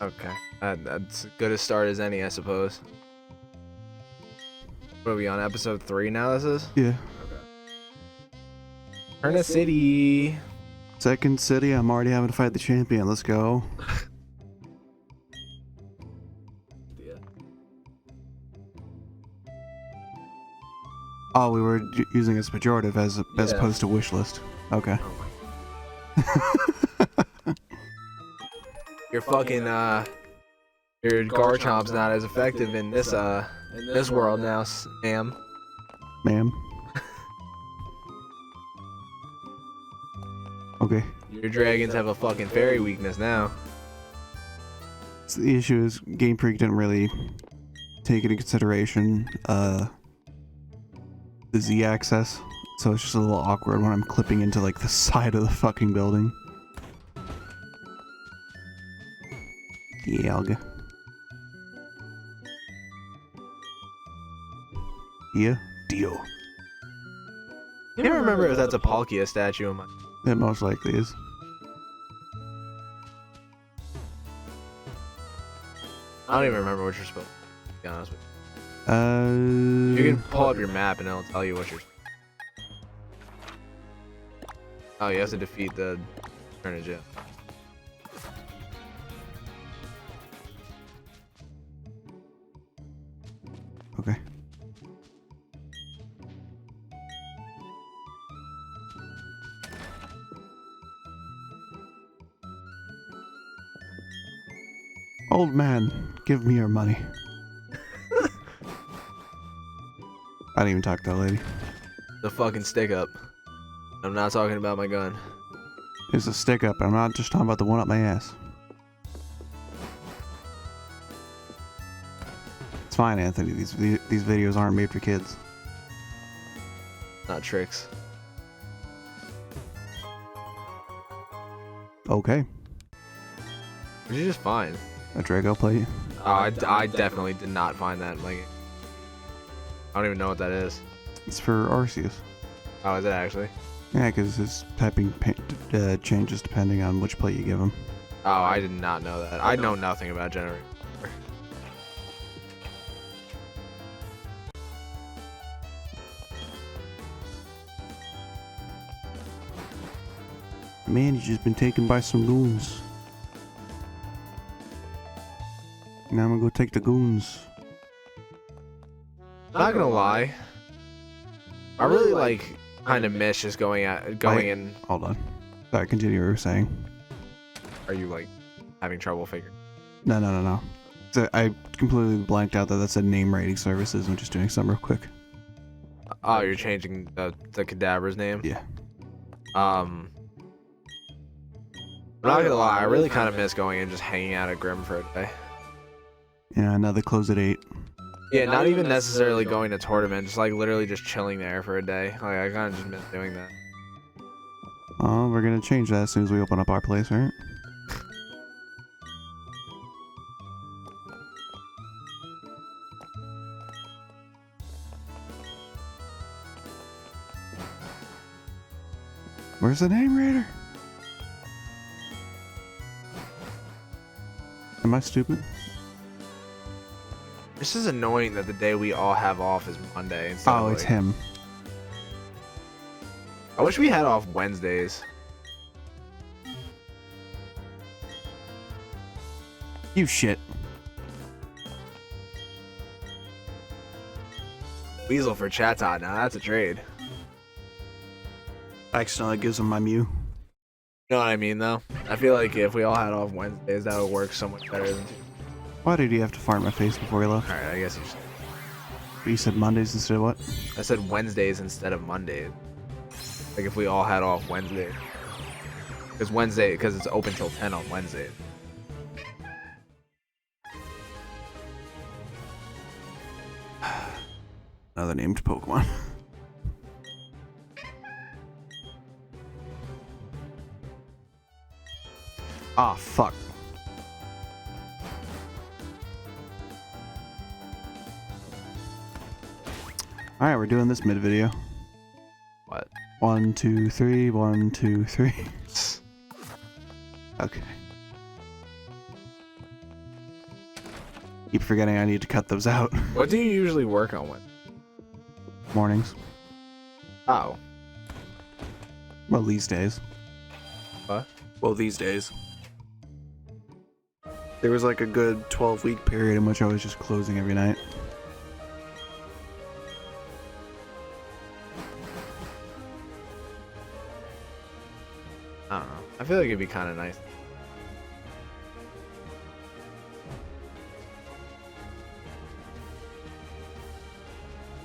Okay, that's as good a start as any, I suppose. What are we on, episode 3 now? This is. Yeah. Turn a city. Second city. I'm already having to fight the champion. Let's go. Yeah. Oh, we were using as pejorative as Yeah. opposed to wish list. Okay. Your fucking your Garchomp's not as effective in this world now, ma'am. Ma'am. Okay. Your dragons have a fucking fairy weakness now. So the issue is Game Freak didn't really take into consideration the Z-axis, so it's just a little awkward when I'm clipping into like the side of the fucking building. Yeah. Yeah. Deal. I can't remember if that's a Palkia statue in my. It most likely is. I don't even remember what you're supposed to, be honest with you. You can pull up your map and it'll tell you what you're. Oh, you have to defeat the Turner Gym. Okay. Old man, give me your money. I didn't even talk to that lady. The fucking stick up. I'm not talking about my gun. It's a stick up. I'm not just talking about the one up my ass. It's fine, Anthony. These videos aren't made for kids. Not tricks. Okay. Which is just fine. A Drago plate. Oh, I definitely did not find that in my game. I don't even know what that is. It's for Arceus. Oh, is it actually? Yeah, because his typing changes depending on which plate you give him. Oh, I did not know that. I know nothing about generating. Man, he's just been taken by some goons. Now I'm gonna go take the goons. Not gonna lie, I really like kind of miss just going in. Hold on. Sorry, continue what you were saying. Are you like having trouble figuring? No. So I completely blanked out that said name rating services. I'm just doing something real quick. Oh, you're changing the cadaver's name? Yeah. I'm not gonna lie, I really kind of miss going and just hanging out at Grim for a day. Yeah, now they close at 8. Yeah, not even necessarily going to tournament, just like literally just chilling there for a day. Like I kind of just miss doing that. Oh, we're gonna change that as soon as we open up our place, right? Where's the name raider? Am I stupid? This is annoying that the day we all have off is Monday. Instead Oh, of, it's like, him. I wish we had off Wednesdays. You shit. Weasel for Chatot, now that's a trade. Accidentally gives him my Mew. You know what I mean, though? I feel like if we all had off Wednesdays, that would work so much better than. Why did he have to fart in my face before he left? Alright, I guess you should. You said Mondays instead of what? I said Wednesdays instead of Mondays. Like if we all had off Wednesday. Because it's open till 10 on Wednesday. Another named Pokemon. Ah, fuck. Alright, we're doing this mid-video. What? 1, 2, 3, 1, 2, 3. Okay. Keep forgetting I need to cut those out. What do you usually work on when? Mornings. Oh. Well, these days. What? Well, these days. There was like a good 12-week period in which I was just closing every night. I don't know. I feel like it'd be kind of nice.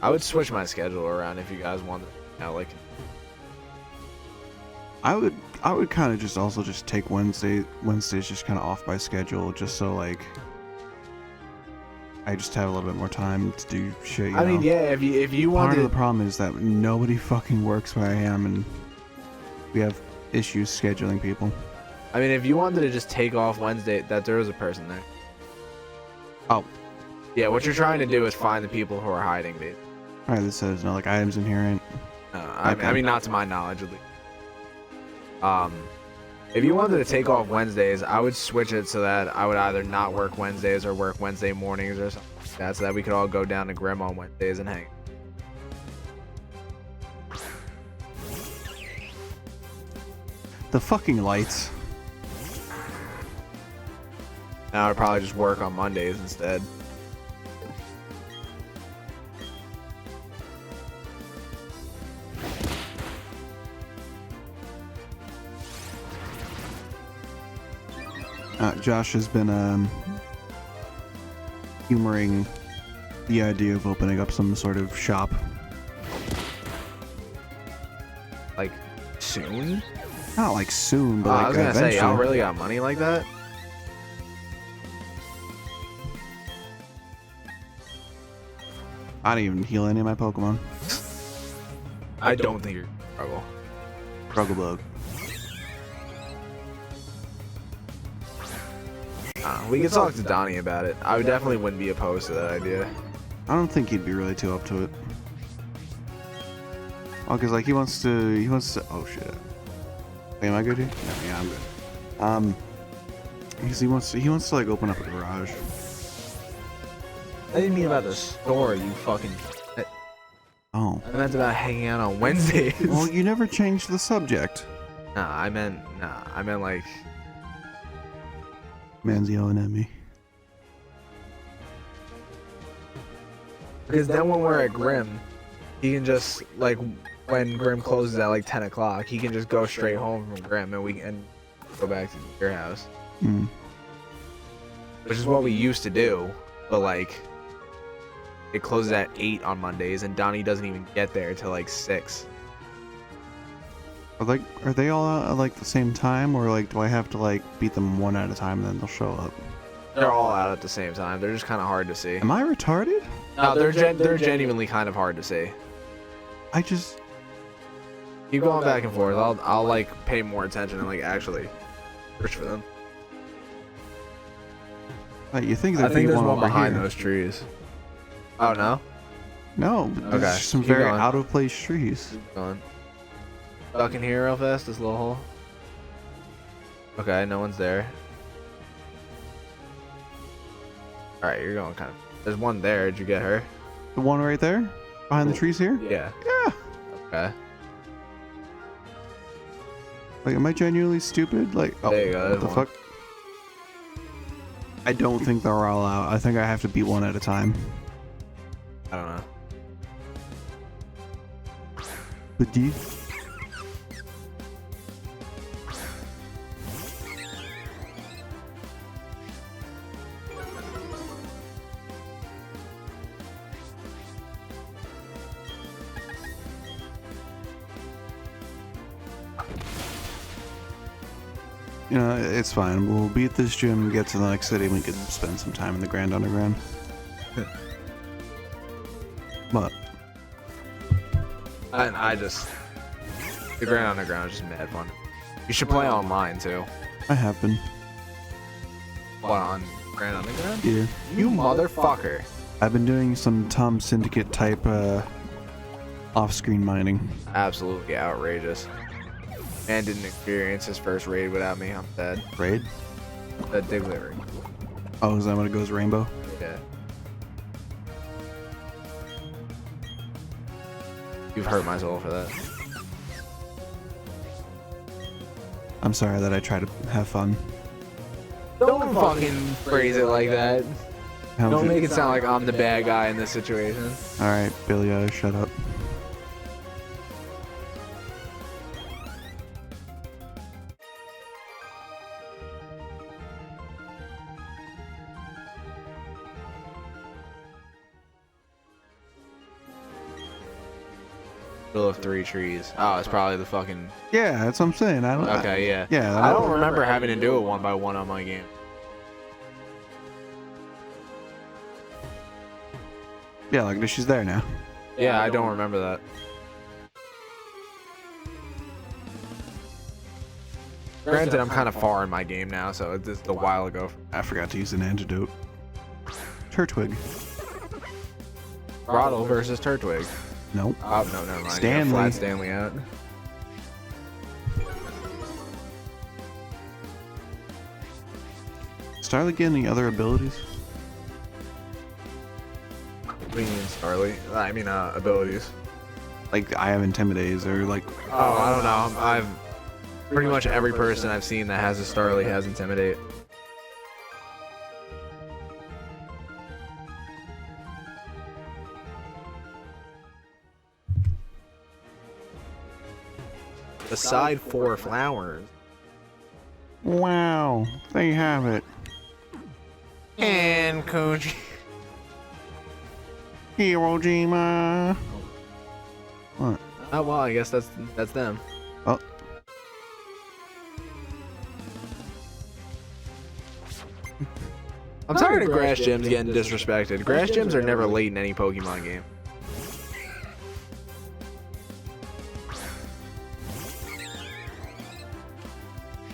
I would switch my schedule around if you guys wanted. Like. I would kind of just also just take Wednesdays just kind of off my schedule, just so like I just have a little bit more time to do shit. I mean, yeah, if you wanted. Part of the problem is that nobody fucking works where I am, and we have issues scheduling people. I mean, if you wanted to just take off Wednesday, that there is a person there. Oh. Yeah, what you're trying to do is find the people who are hiding, dude. Alright, this says no like items inherent. I mean, not to my knowledge, at least. If you wanted to take off Wednesdays, I would switch it so that I would either not work Wednesdays or work Wednesday mornings or something like that, so that we could all go down to Grim on Wednesdays and hang. The fucking lights. Now I'd probably just work on Mondays instead. Josh has been humoring the idea of opening up some sort of shop. Like, soon? Not like soon, but like I was gonna eventually. say, y'all really got money like that? I didn't even heal any of my Pokemon. I don't think you're struggle. Bug. We could talk to Donnie about it. I would definitely wouldn't be opposed to that idea. I don't think he'd be really too up to it. Oh, cause like he wants to. Oh shit. Wait, am I good here? No, yeah, I'm good. Because he wants to like open up a garage. I didn't mean about the store, you fucking. Oh. I meant about hanging out on Wednesdays. Well, you never changed the subject. I meant like. Man's yelling at me. Because then when we're at Grim, he can just, like, when Grim closes at like 10 o'clock, he can just go straight home from Grim and we can go back to your house. Hmm. Which is what we used to do, but like, it closes at 8 on Mondays and Donnie doesn't even get there till like 6. Are they all out at like the same time, or like do I have to like beat them one at a time and then they'll show up? They're all out at the same time. They're just kind of hard to see. Am I retarded? No, they're genuinely kind of hard to see. I just Keep going back and forth. I'll like pay more attention and like actually search for them. you think I there'd think be there's one over behind here. those trees. Oh no? No, there's Okay, some keep very going. out of place trees. Keep going. Duck in here real fast, this little hole. Okay, no one's there. Alright, you're going kind of. There's one there. Did you get her? The one right there, behind the trees here. Yeah. Yeah. Okay. Like, am I genuinely stupid? Like, oh, There you go, what the there's one. fuck? I don't think they're all out. I think I have to beat one at a time. I don't know. But do you? You know, it's fine. We'll beat this gym, get to the next city, and we can spend some time in the Grand Underground. But I just the Grand Underground is just mad fun. You should play online too. I have been. What, on Grand Underground? Yeah. You motherfucker. I've been doing some Tom Syndicate type off-screen mining. Absolutely outrageous. Man didn't experience his first raid without me. I'm dead. Raid? The Diglett raid. Oh, is that when it goes rainbow? Yeah. You've hurt my soul for that. I'm sorry that I try to have fun. Don't fucking phrase it like that. Don't All make it sound like I'm the bad guy in this situation. right, Billy, shut up. Middle of 3 trees. Oh, it's probably the fucking. Yeah, that's what I'm saying. I don't. Okay, yeah. Yeah, I don't remember having to do it 1 by 1 on my game. Yeah, like she's there now. Yeah, I don't remember that. Granted, I'm kind of far in my game now, so it's a while ago. I forgot to use an antidote. Turtwig. Throttle versus Turtwig. Nope. Oh, no, never mind. Stanley. Flat Stanley out. Starly get any other abilities? What do you mean, Starly? I mean, abilities. Like, I have Intimidates or like... Oh, I don't know. I've pretty much every person I've seen that has a Starly has Intimidate. Beside 4 flowers. Wow, there you have it. And Koji. Hirojima. What? Oh well, I guess that's them. Oh. I'm tired of grass gyms getting disrespected. Grass gyms are never late in any Pokemon game.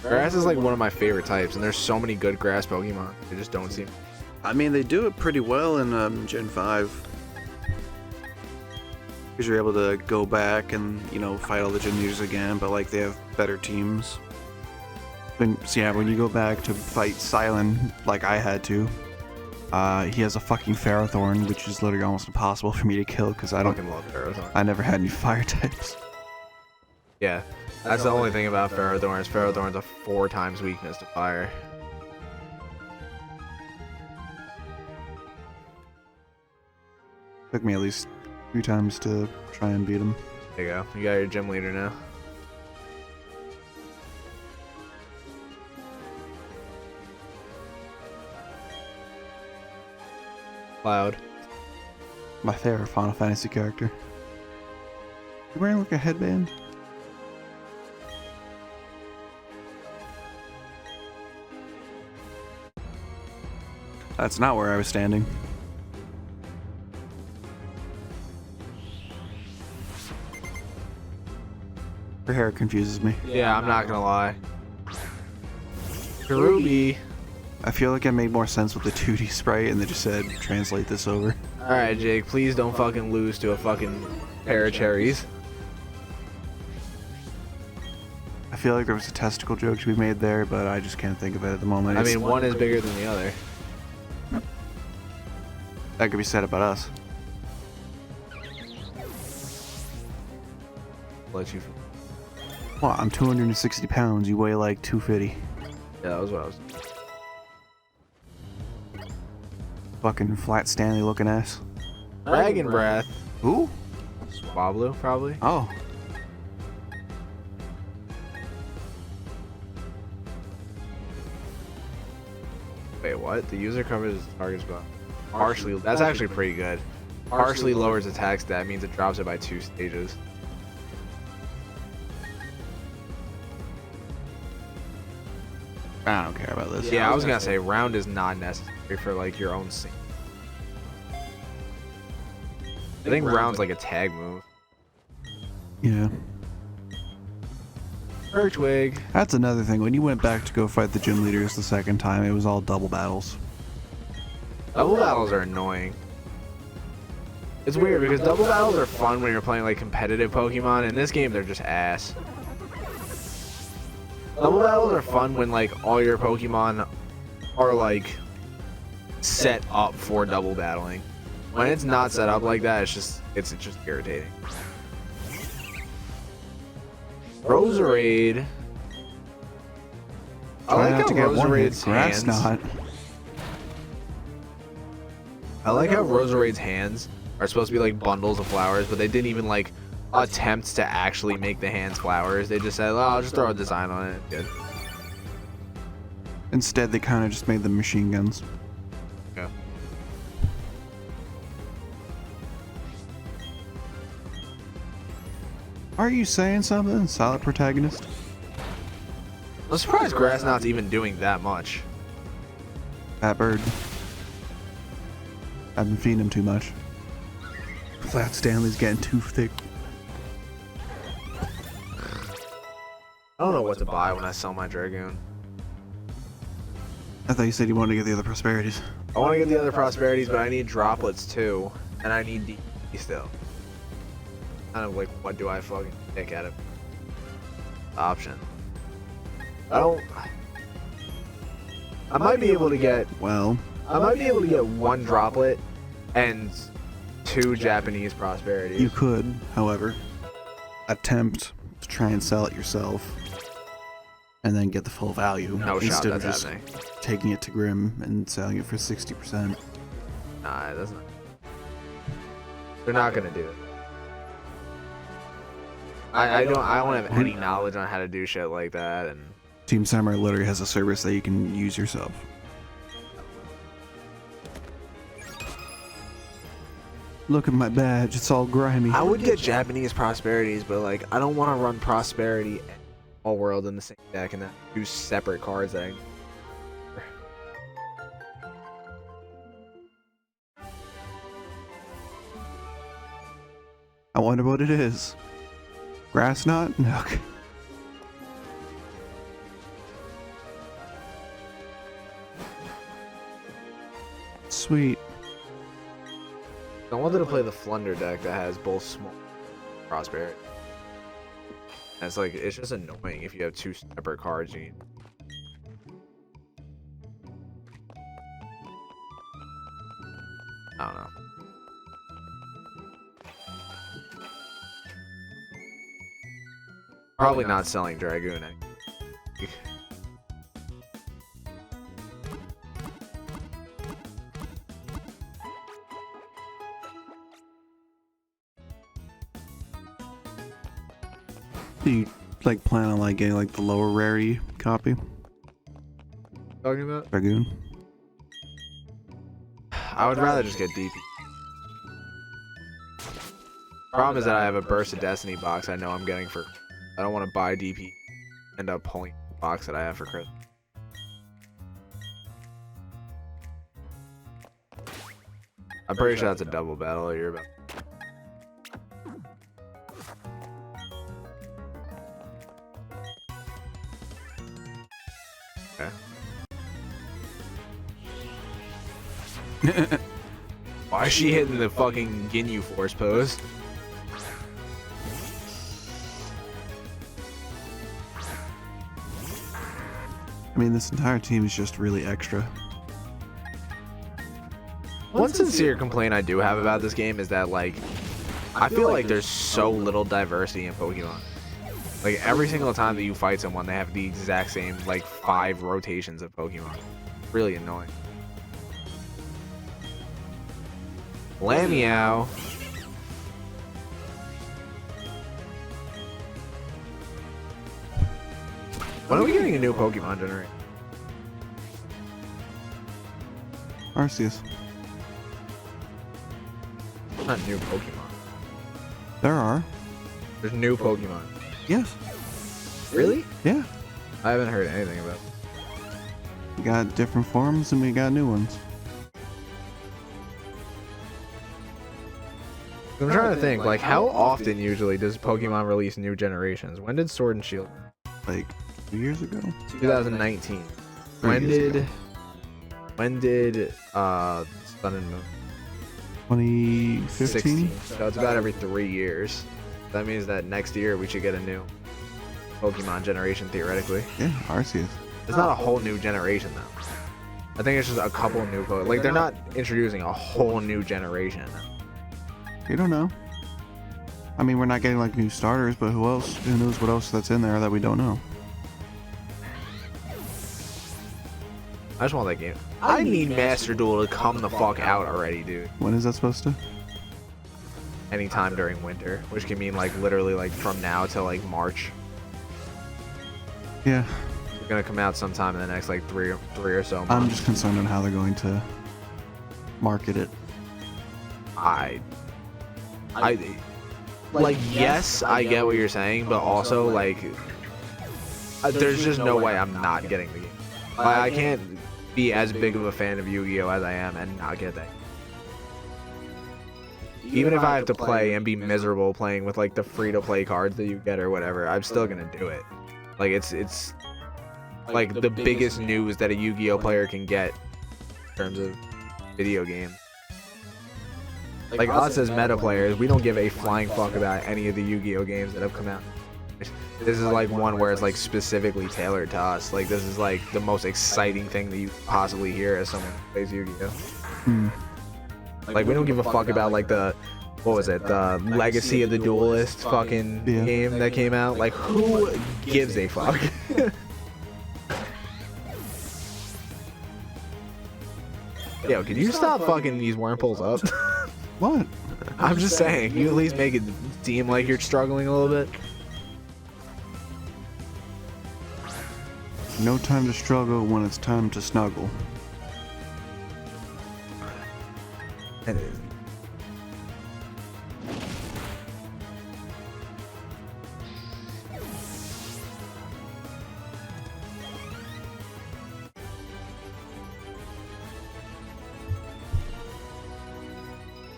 Grass is like one of my favorite types, and there's so many good grass Pokemon. They just don't seem. I mean, they do it pretty well in Gen 5. Because you're able to go back and, you know, fight all the gym leaders again, but like they have better teams. When you go back to fight Silent, like I had to, he has a fucking Ferrothorn, which is literally almost impossible for me to kill because I fucking love Ferrothorn. I never had any fire types. Yeah, that's the only thing about Ferrothorn is Ferrothorn's a 4 times weakness to fire. Took me at least 3 times to try and beat him. There you go. You got your gym leader now. Cloud. My favorite Final Fantasy character. You wearing like a headband? That's not where I was standing. Her hair confuses me. Yeah, I'm not gonna lie. Ruby. I feel like it made more sense with the 2D sprite and they just said, translate this over. Alright, Jake, please don't fucking lose to a fucking pair of cherries. I feel like there was a testicle joke to be made there, but I just can't think of it at the moment. I mean, one is bigger than the other. That could be said about us. Let you. Well, I'm 260 pounds, you weigh like 250. Yeah, that was what I was. Fucking flat Stanley looking ass. Dragon Breath. Who? Swablu, probably. Oh. Wait, what? The user covers its target spot. Partially. That's actually pretty good. Partially lowers attack stat means it drops it by 2 stages. I don't care about this. Yeah, I was gonna say round is not necessary for like your own sync. I think round's like a tag move. Yeah. Turtwig. That's another thing. When you went back to go fight the gym leaders the second time, it was all double battles. Double battles are annoying. It's weird because double battles are fun when you're playing like competitive Pokemon. In this game, they're just ass. Double battles are fun when like all your Pokemon are like set up for double battling. When it's not set up like that, it's just irritating. Roserade. I like how Roserade's hands. I like how Roserade's hands are supposed to be like bundles of flowers, but they didn't even like attempt to actually make the hands flowers. They just said, "Oh, I'll just throw a design on it." Good. Instead, they kind of just made them machine guns. Yeah. Are you saying something? Solid protagonist. I'm surprised Grassnot's even doing that much. That bird. I've been feeding him too much. Flat Stanley's getting too thick. I don't know what to buy when I sell my Dragoon. I thought you said you wanted to get the other prosperities. I want to get the other prosperities, but I need droplets too, and I need DP still. Kind of like, what do I fucking pick out of option? I might be able to get. Well, I might be able to get one droplet and 2 Japanese prosperities. you could, however, attempt to try and sell it yourself, and then get the full value No shot instead of that's just happening. taking it to Grim and selling it for 60%. Nah, that's not. They're not gonna do it. I don't have any knowledge on how to do shit like that, and Team Samurai literally has a service that you can use yourself. Look at my badge, it's all grimy. I would get Japanese prosperities, but like I don't want to run prosperity and all world in the same deck and then 2 separate cards that I wonder what it is. Grass knot? No. Sweet. I wanted to play the Flunder deck that has both small prosperity. And it's like it's just annoying if you have 2 separate cards. You I don't know. Probably not selling Dragoon. Do you like plan on like getting like the lower rarity copy? Talking about? Dragoon? I would rather just get DP. Problem is that I have a Burst of Destiny box I know I'm getting for. I don't want to buy DP. End up pulling the box that I have for Christmas. I'm pretty sure that's a double battle you're about. Okay. Why is she hitting the fucking Ginyu Force pose? I mean, this entire team is just really extra. One sincere complaint I do have about this game is that, like, I feel like there's so little diversity in Pokemon. Like, every single time that you fight someone, they have the exact same, like, 5 rotations of Pokemon. Really annoying. Lamiao. When are we getting a new Pokemon generation? Arceus. Not new Pokemon. There are. There's new Pokemon. Yes. Really? Yeah. I haven't heard anything about it. We got different forms and we got new ones. I'm trying to think, like, how often usually does Pokemon release new generations? When did Sword and Shield? Like 2 years ago? 2019. When did Sun and Moon? 2015? 16. So it's about every 3 years. That means that next year we should get a new. Pokemon generation theoretically. Yeah, Arceus. It's not a whole new generation though. I think it's just a couple new Pokemon. Like they're not introducing a whole new generation. You don't know. I mean, we're not getting like new starters, but who else? Who knows what else that's in there that we don't know? I just want that game. I need Master Duel to come the fuck out already, dude. When is that supposed to? Anytime during winter, which can mean like literally like from now till like March. Yeah. It's gonna come out sometime in the next like three or so months. I'm just concerned on how they're going to market it. I like, yes, I get what you're saying, but also like there's just no way I'm not getting the game. I can't be as big of a fan of Yu-Gi-Oh as I am and not get that. Even if I have to play and be miserable playing with like the free-to-play cards that you get or whatever, I'm still gonna do it. Like it's like the biggest news that a Yu-Gi-Oh player can get in terms of video game. Like us as meta players, we don't give a flying fuck about any of the Yu-Gi-Oh games that have come out. This is like one where it's like specifically tailored to us. Like this is like the most exciting thing that you possibly hear as someone who plays Yu-Gi-Oh. Like we don't give a fuck about like the, what was it, the Legacy of the Duelist fucking game that came out. Like who gives a fuck? Yo, can you stop fucking these wormholes up? What? I'm just saying, you at least make it seem like you're struggling a little bit. No time to struggle when it's time to snuggle. It is.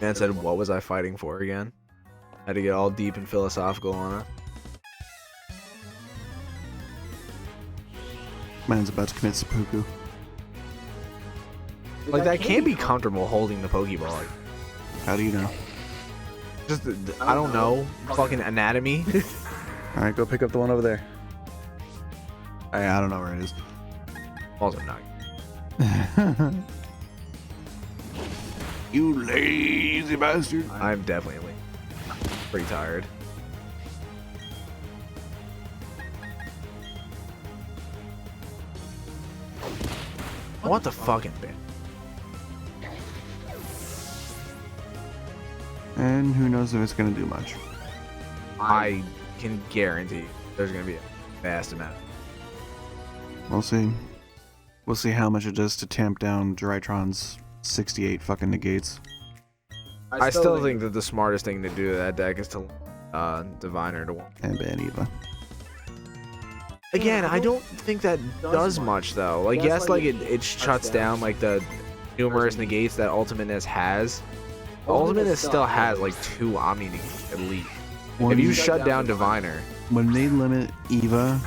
Man said, what was I fighting for again? Had to get all deep and philosophical on it. Man's about to commit seppuku. Like, that can't be comfortable holding the Pokeball. Like, How do you know? just, I don't know, fucking anatomy. Alright, go pick up the one over there. I don't know where it is. Also not. You lazy bastard. I'm definitely pretty tired. I want the fucking bit. And who knows if it's going to do much. I can guarantee there's gonna be a vast amount. We'll see. We'll see how much it does to tamp down Drytron's 68 fucking negates. I still think that the smartest thing to do to that deck is to Diviner to one. And ban Eva. Again, I don't think that does much though. Like yes, like it shuts down like the numerous negates that Ultimateness has. Ultimateness still has like 2 Omni negates at least. If you shut down Diviner, When they limit Eva,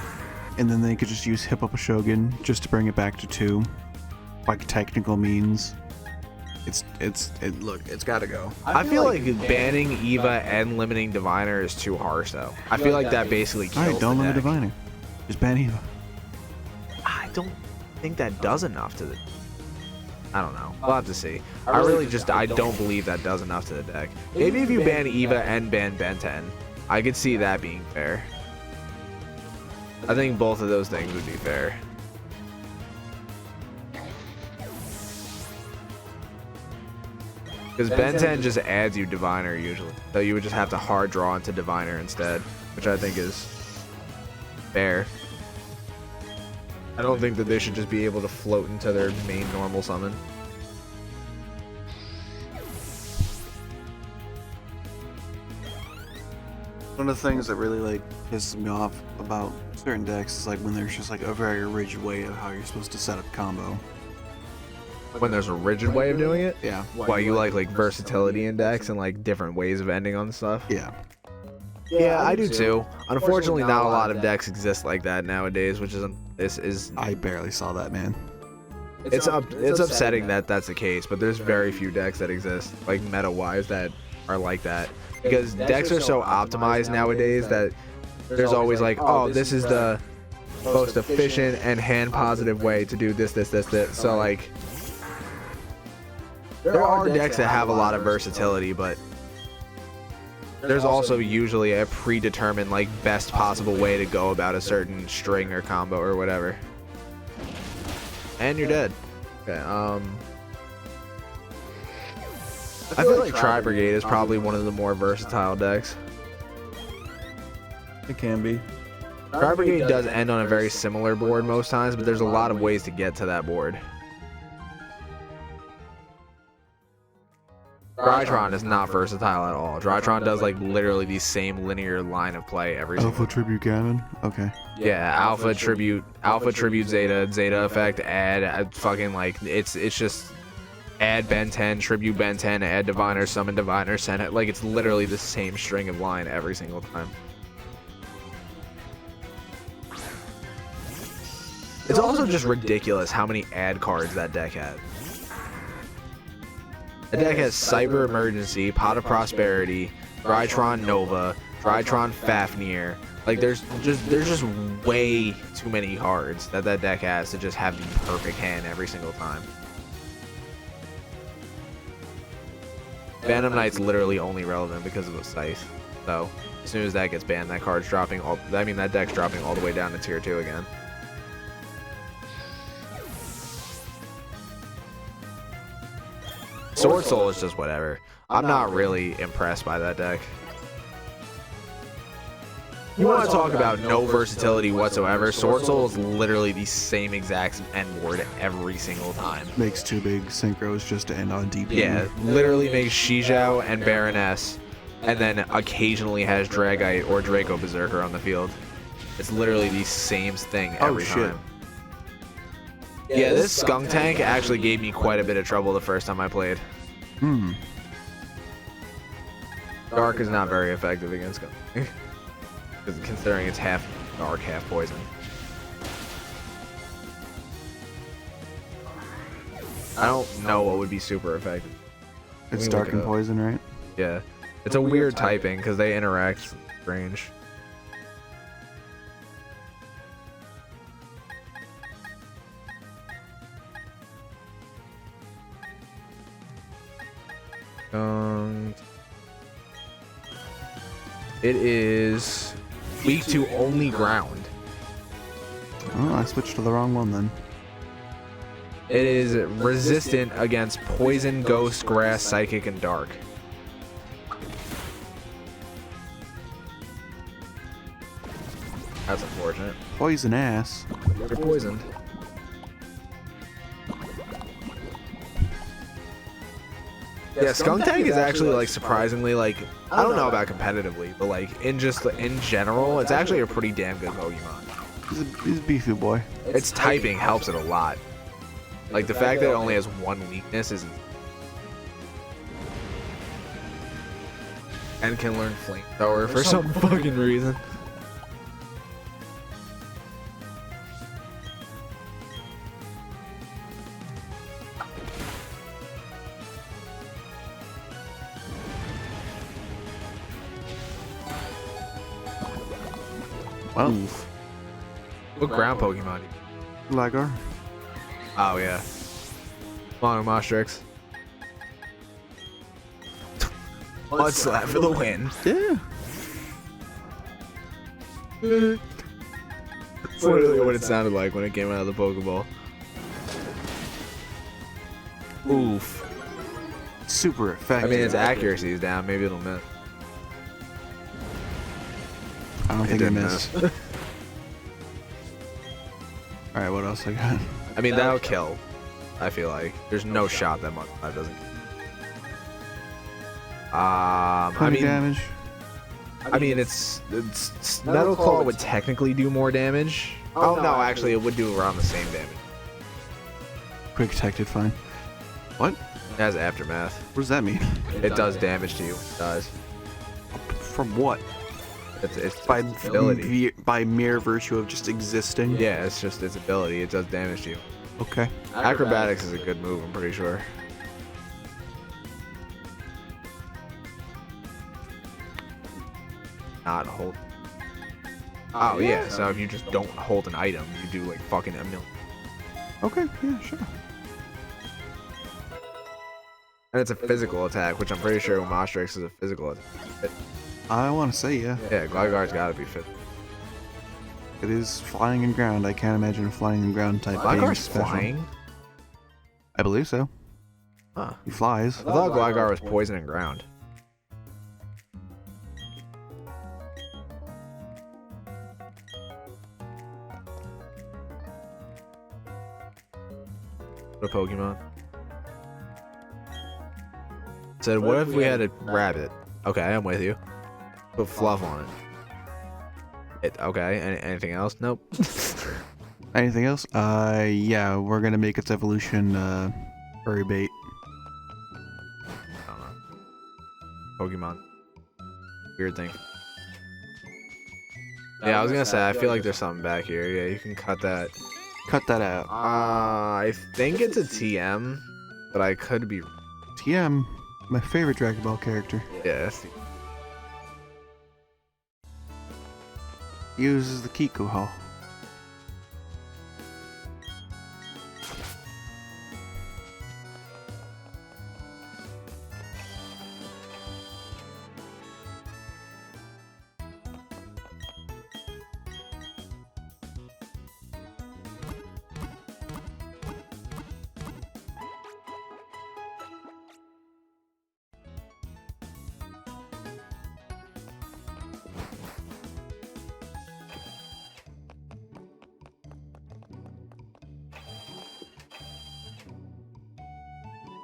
and then they could just use Hip Hop Shogun just to bring it back to 2, like technical means, look, it's gotta go. I feel like banning Eva and limiting Diviner is too harsh though. I feel like that basically kills Alright, don't the limit deck. Diviner. Just ban Eva. I don't think that does enough to the... I don't know. We'll have to see. I don't believe that does enough to the deck. Maybe if you ban Eva and ban Ben 10, I could see that being fair. I think both of those things would be fair. Because Ben 10 just adds you Diviner usually. So you would just have to hard draw into Diviner instead, which I think is fair. I don't think that they should just be able to float into their main normal summon. One of the things that really like pisses me off about certain decks is like when there's just like a very rigid way of how you're supposed to set up combo. When there's a rigid way of doing it? Yeah. Why you like versatility in decks and like different ways of ending on stuff? Yeah. Yeah, I do too. Unfortunately, not a lot of decks exist like that nowadays, which is I barely saw that, man. it's upsetting that that's the case, but there's very few decks that exist like meta wise that are like that, because decks are so optimized nowadays that there's always like, oh, this is the most efficient and hand positive way to do this. So like, there are decks that have a lot of versatility, but there's also usually a predetermined like best possible way to go about a certain string or combo or whatever. And you're dead. Okay, I feel like Tri-Brigade is probably one of the more versatile decks. It can be. Tri-Brigade does end on a very similar board most times, but there's a lot of ways to get to that board. Drytron is not versatile at all. Drytron does like literally the same linear line of play every single. Alpha Tribute Gammon? Okay. Yeah, Alpha Tribute Zeta effect, add fucking like it's just add Ben 10, Tribute Ben 10, add Diviner, summon Diviner, send it. Like it's literally the same string of line every single time. It's also just ridiculous how many add cards that deck has. The deck has Cyber Emergency, Pot of Prosperity, Drytron Nova, Drytron Fafnir. Like there's just way too many cards that deck has to just have the perfect hand every single time. Phantom Knight's literally only relevant because of a Scythe. So as soon as that gets banned, that card's dropping all. I mean that deck's dropping all the way down to tier 2 again. Sword Soul is just whatever. I'm not really impressed by that deck. You want to talk about no versatility whatsoever? Sword Soul is literally the same exact end board every single time. Makes 2 big synchros just to end on DP. Yeah, literally makes Shizhou and Baroness, and then occasionally has Dragite or Draco Berserker on the field. It's literally the same thing every time. Yeah, this Skunk Tank actually gave me quite a bit of trouble the first time I played. Dark is not very effective against Skunk Tank. Considering it's half dark, half poison. I don't know what would be super effective. It's dark and poison, right? Yeah. It's a weird typing because they interact strange. It is weak to only ground. Oh, I switched to the wrong one then. It is resistant against poison, ghost, grass, psychic, and dark. That's unfortunate. Poison ass. You're poisoned. Yeah, Skunk Tank is actually like surprisingly like I don't know about competitively, but like in general, it's actually a pretty damn good Pokemon. He's a beefy boy. Its typing helps it a lot. Like the fact that it only has one weakness is and can learn Flamethrower for some fucking reason. Well, what ground Pokemon? Lagar. Oh yeah. Monomostrix. Mud Slap for the win. Yeah. That's literally what it sounded like when it came out of the Pokeball. Oof. Super effective. I mean, its accuracy is down. Maybe it'll miss. I don't think I didn't missed. Alright, what else I got? I mean, that'll kill. I feel like there's no shot that Mud Slap doesn't. I mean, damage. I mean, it's Metal Claw would technically do more damage. Oh no, actually, it would do around the same damage. Quick detected, fine. What? It has Aftermath. What does that mean? It does damage to you. It does. From what? It's By its ability. by mere virtue of just existing. Yeah, it's just its ability. It does damage to you. Okay. Acrobatics is a good move, I'm pretty sure. Not hold. Oh yeah, so if you just don't hold an item, you do like fucking a million. Okay, yeah, sure. And it's a physical attack, which I'm pretty sure Umastrix is a physical attack. I want to say, yeah. Yeah, Gligar's gotta be fit. It is flying and ground. I can't imagine a flying and ground type being Gligar's special. flying? I believe so. Huh. He flies. I thought Gligar was poison and ground. What a Pokemon. Said, what if we had a rabbit? Okay, I'm with you. Put fluff on it. Okay, anything else? Nope. Anything else? Yeah, we're gonna make its evolution, furry bait. I don't know. Pokemon. Weird thing. Yeah, I was gonna say, I feel like there's something back here. Yeah, you can cut that. Cut that out. I think it's a TM, but I could be. TM, my favorite Dragon Ball character. Yeah, that's Uses the Kiku Hall.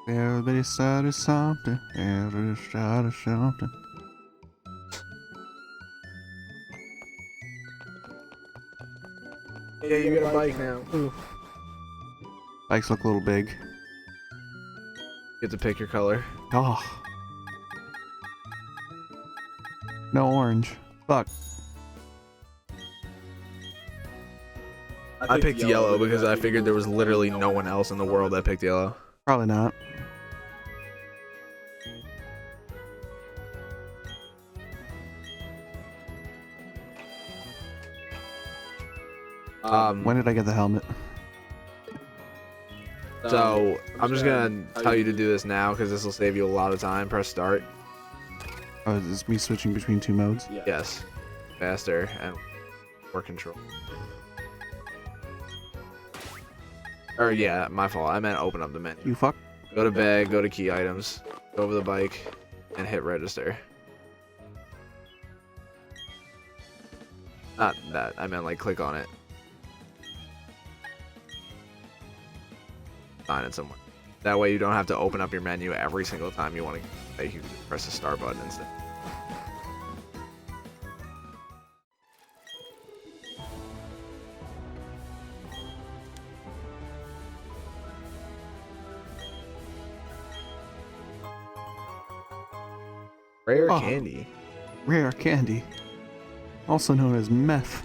Everybody started something. Everybody started something. Yeah, you got a bike now. Ooh. Bikes look a little big. Get to pick your color. Oh. No orange. Fuck. I picked yellow because I figured there was literally no one else in the world that picked yellow. Probably not. When did I get the helmet? So I'm just gonna tell you to do this now because this will save you a lot of time. Press start. Oh, is this me switching between two modes? Yes. Faster and more control. Or yeah, my fault. I meant open up the menu. You fuck. Go to bag, go to key items, go over the bike, and hit register. Not that. I meant like click on it. Sign it somewhere. That way you don't have to open up your menu every single time you want to. Like, you can just press the start button instead. Rare candy. Rare candy. Also known as meth.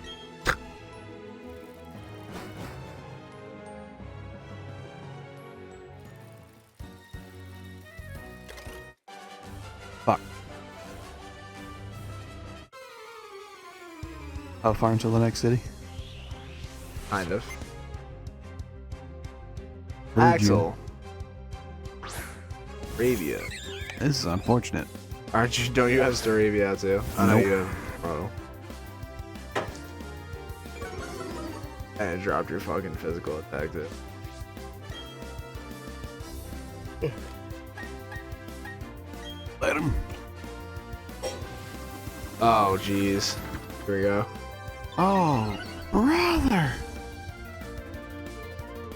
Fuck. How far until the next city? Kind of. Axel. Ravia. This is unfortunate. Aren't you? Don't you have Staravia too? I know Nope. you have. Oh. And it dropped your fucking physical attack too. Let him. Oh jeez. Here we go. Oh, brother.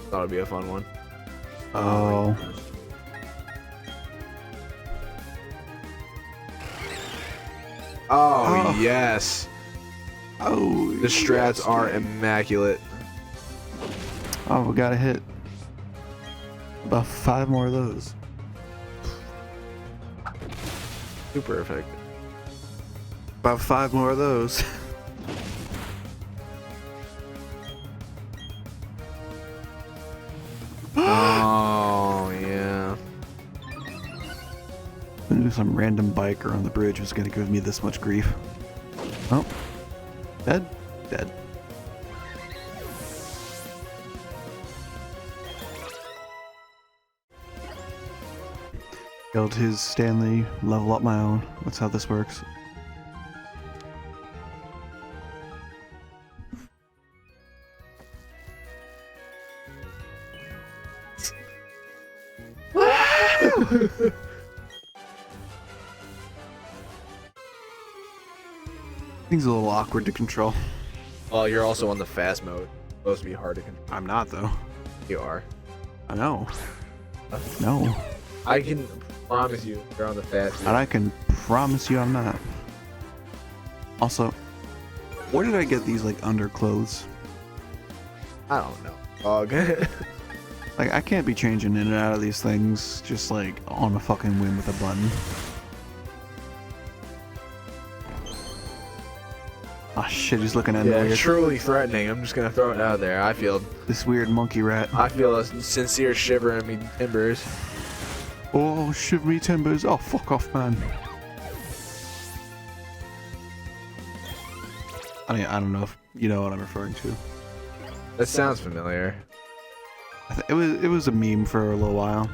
Thought it'd be a fun one. Oh. Oh yes. Oh. The strats are immaculate. Oh, we got a hit. About 5 more of those. Super effective. About 5 more of those. Oh yeah. I knew some random biker on the bridge was gonna give me this much grief. Oh. Dead? dead. Killed his Stanley, level up my own. That's how this works. Things a little awkward to control. Well, you're also on the fast mode. It's supposed to be hard to control. I'm not though. You are. I know. No. I can promise you, you're on the fast mode. And I can promise you I'm not. Also, where did I get these like underclothes? I don't know. Okay. Like I can't be changing in and out of these things just like on a fucking whim with a button. Oh shit, he's looking at me Yeah, weird. truly threatening. I'm just gonna throw it out there. I feel This weird monkey rat. a sincere shiver in me timbers. Oh, shivery timbers. Oh, fuck off, man. I mean, I don't know if you know what I'm referring to. That sounds familiar. It was a meme for a little while.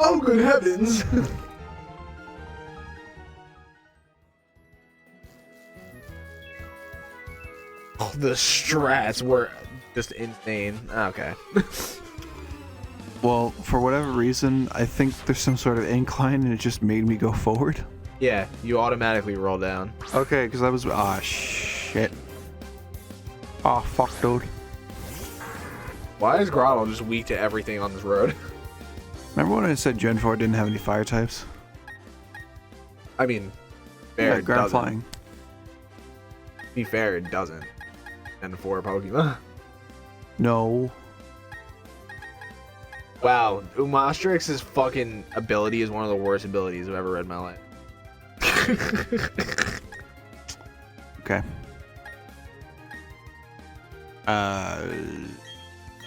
Oh, good heavens! Oh, the strats were just insane. Okay. Well, for whatever reason, I think there's some sort of incline and it just made me go forward. Yeah, you automatically roll down. Okay, because I was... Ah, shit. Oh, fuck, dude. Why is Grotto just weak to everything on this road? Remember when I said Gen 4 didn't have any fire types? I mean, fair, Yeah, it ground doesn't. flying. To be fair, it doesn't. And for Pokemon. No. Wow, Umastrix's fucking ability is one of the worst abilities I've ever read in my life. Okay.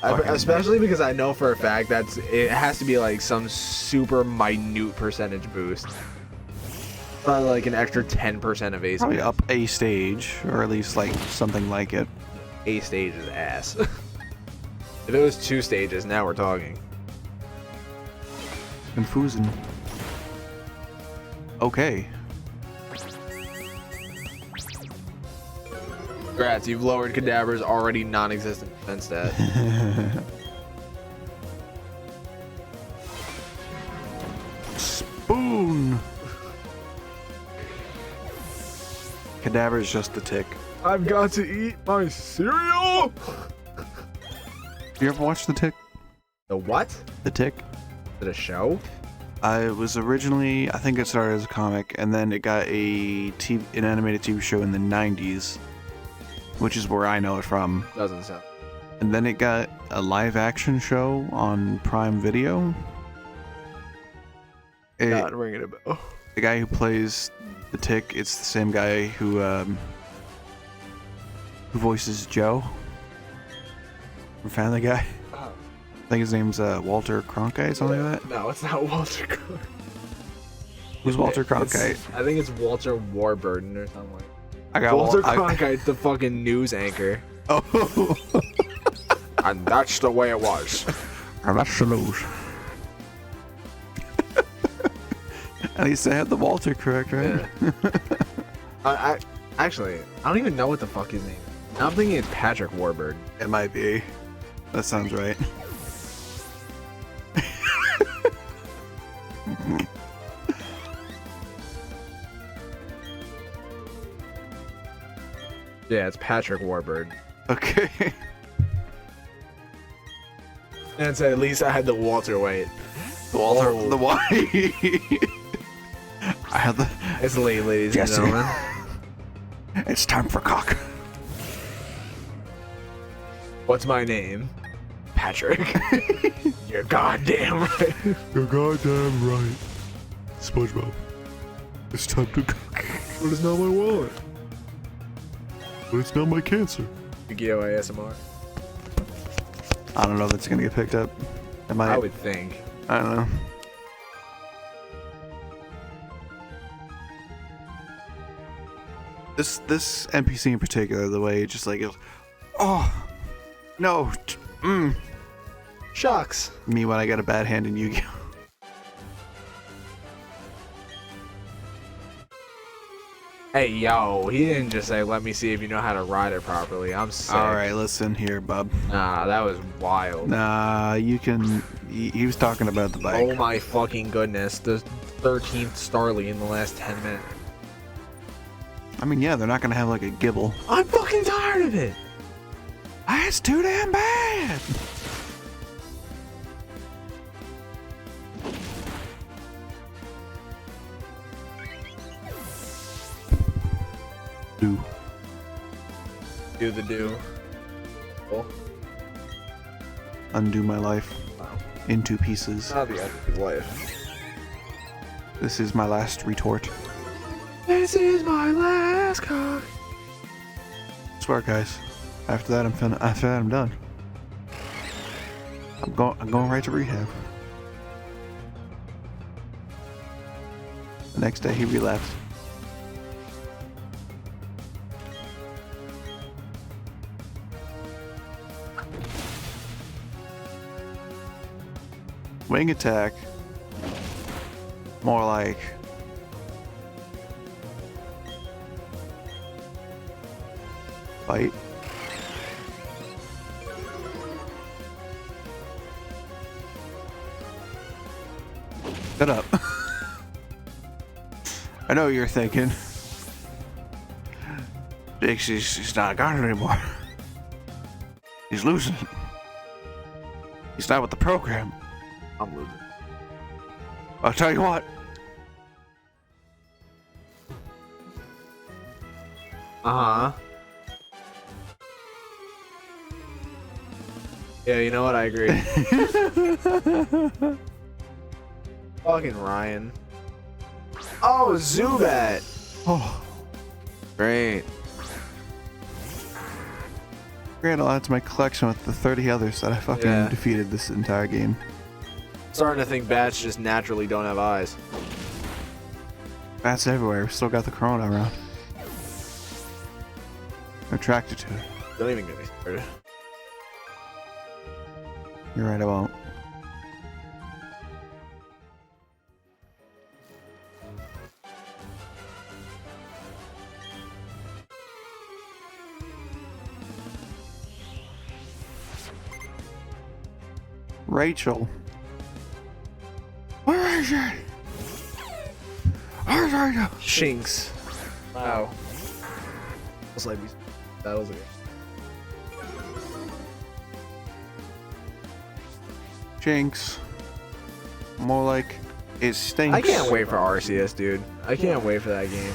Especially because I know for a fact it has to be like some super minute percentage boost. Probably like an extra 10% of AC. Probably up a stage, or at least like something like it. A stage is ass. If it was 2 stages, now we're talking. Confusing. Okay. Congrats, you've lowered Kadabra's already non-existent defense stat. Spoon! Cadaver's just the tick. I've got to eat my cereal! You ever watch The Tick? The what? The Tick? Is it a show? It was originally, I think it started as a comic, and then it got an animated TV show in the 90s, which is where I know it from. Doesn't sound. And then it got a live action show on Prime Video. Not ringing a bell. The guy who plays the Tick, it's the same guy who voices Joe from Family Guy. Oh. I think his name's Walter Cronkite, something like that. No, it's not Walter Cronkite. Who's Walter Cronkite? I think it's Walter Warburton or something like that. I got Walter Cronkite's the fucking news anchor. Oh. And that's the way it was. And that's the news. At least I had the Walter correct, right? Yeah. I actually, I don't even know what the fuck his name is. Now I'm thinking it's Patrick Warburton. It might be. That sounds right. Yeah, it's Patrick Warburton. Okay. And so at least I had the Walter weight. Walter, Oh. the why? I had the. It's late, ladies Jesse. and gentlemen. It's time for cock. What's my name? Patrick. You're goddamn right. You're goddamn right. SpongeBob. It's time to cook. But it's not my wallet. But it's not my cancer. Yu-Gi-Oh! ASMR. I don't know if it's gonna get picked up. It might. I would think. I don't know. This NPC in particular, the way it just like goes, oh no, Shucks. me when I get a bad hand in Yu-Gi-Oh. Hey, yo, he didn't just say, let me see if you know how to ride it properly. I'm sick. Alright, listen here, bub. Nah, that was wild. Nah, you can... He was talking about the bike. Oh my fucking goodness. The 13th Starly in the last 10 minutes. I mean, yeah, they're not gonna have like a Gibble. I'm fucking tired of it. That's too damn bad! Do the do. Cool. Undo my life. Wow. Into pieces. Not the end of his life. This is my last retort. This is my last cock. Swear, guys. After that, I'm done. I'm going right to rehab. The next day, he relapsed. Wing attack. More like fight. Shut up. I know what you're thinking. He's not a guard anymore. He's losing. He's not with the program. I'm losing. I'll tell you what. Uh-huh. Yeah, you know what? I agree. Fucking Ryan. Oh, Zubat. Oh, Great. great! I'll add to my collection with the 30 others that I fucking defeated this entire game. Starting to think bats just naturally don't have eyes. Bats everywhere. We still got the corona around. They're attracted to it. Don't even get me started. You're right, I won't. Rachel. Where is it? Where's Rachel? Shinx. Wow. Looks like these battles again. Jinx. More like it stinks. I can't wait for RCS, dude. I can't wait for that game.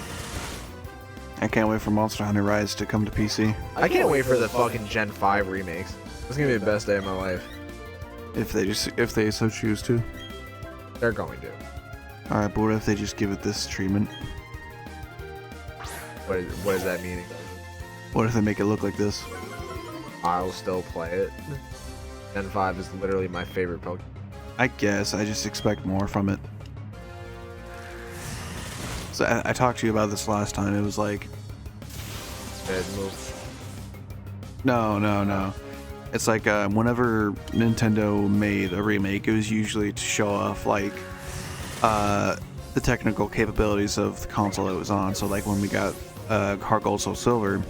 I can't wait for Monster Hunter Rise to come to PC. I can't wait for the fucking Gen 5 remakes. It's gonna be the best day of my life. If they so choose to. They're going to. Alright, but what if they just give it this treatment? What does that mean? What if they make it look like this? I'll still play it. Gen 5 is literally my favorite Pokemon. I guess I just expect more from it. So I talked to you about this last time. It was like, Bad move. no. It's like whenever Nintendo made a remake, it was usually to show off like the technical capabilities of the console it was on. So like when we got Heart Gold Soul Silver,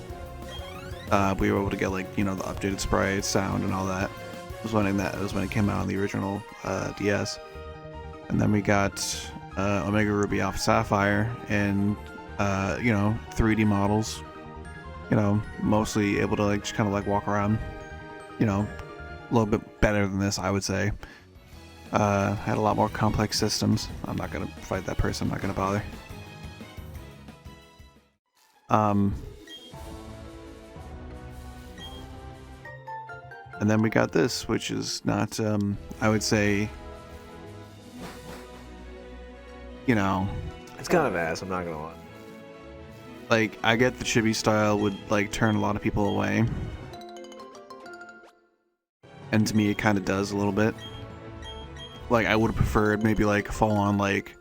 we were able to get like, you know, the updated sprite, sound, and all that. It was when it came out on the original DS. And then we got Omega Ruby Alpha Sapphire and you know, 3D models. You know, mostly able to like just kind of like walk around. You know, a little bit better than this, I would say. Had a lot more complex systems. I'm not gonna fight that person. I'm not gonna bother. And then we got this, which is not, I would say, you know, It's kind of ass, I'm not gonna lie. like, I get the chibi style would like turn a lot of people away. And to me, it kind of does a little bit. Like, I would have preferred maybe like a full-on like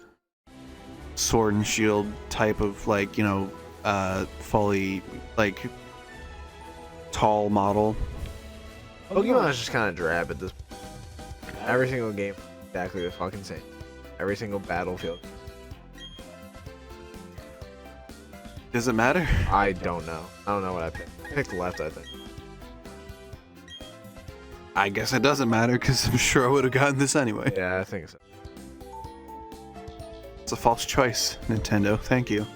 sword and shield type of like, you know, fully like tall model. Pokemon is just kind of drab at this point. Every single game is exactly the fucking same. Every single battlefield. Does it matter? I don't know. I don't know what I picked. I picked left, I think. I guess it doesn't matter because I'm sure I would have gotten this anyway. Yeah, I think so. It's a false choice, Nintendo. Thank you.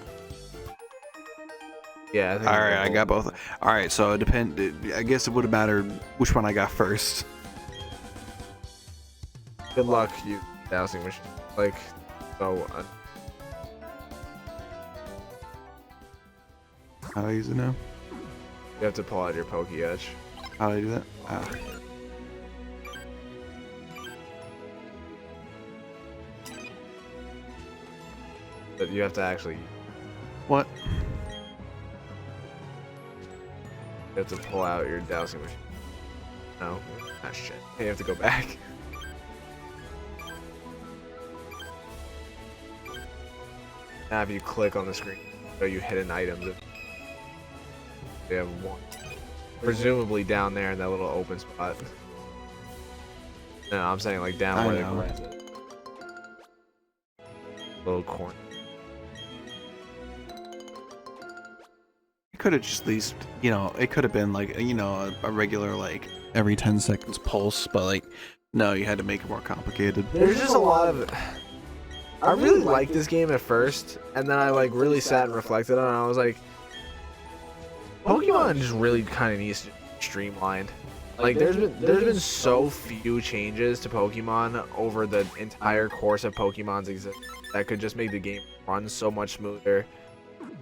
Yeah, I think All right, I got both. All right, so it I guess it would have mattered which one I got first. Good luck, you dowsing machine. Like, so. How do I use it now? You have to pull out your Pokédex. How do I do that? Ah. But you have to actually. What? You have to pull out your dowsing machine. No, ah shit. You have to go back. Now if you click on the screen, so you hidden items. You have one. Presumably down there in that little open spot. No, I'm saying like down where the grass is. Little corner. It could have just at least, you know, it could have been like, you know, a regular like every 10 seconds pulse, but like, no, you had to make it more complicated. There's just a lot of. I really liked this game at first, and then I like really sat and reflected on it. And I was like, Pokemon just really kind of needs to be streamlined. Like there's been so few changes to Pokemon over the entire course of Pokemon's existence that could just make the game run so much smoother,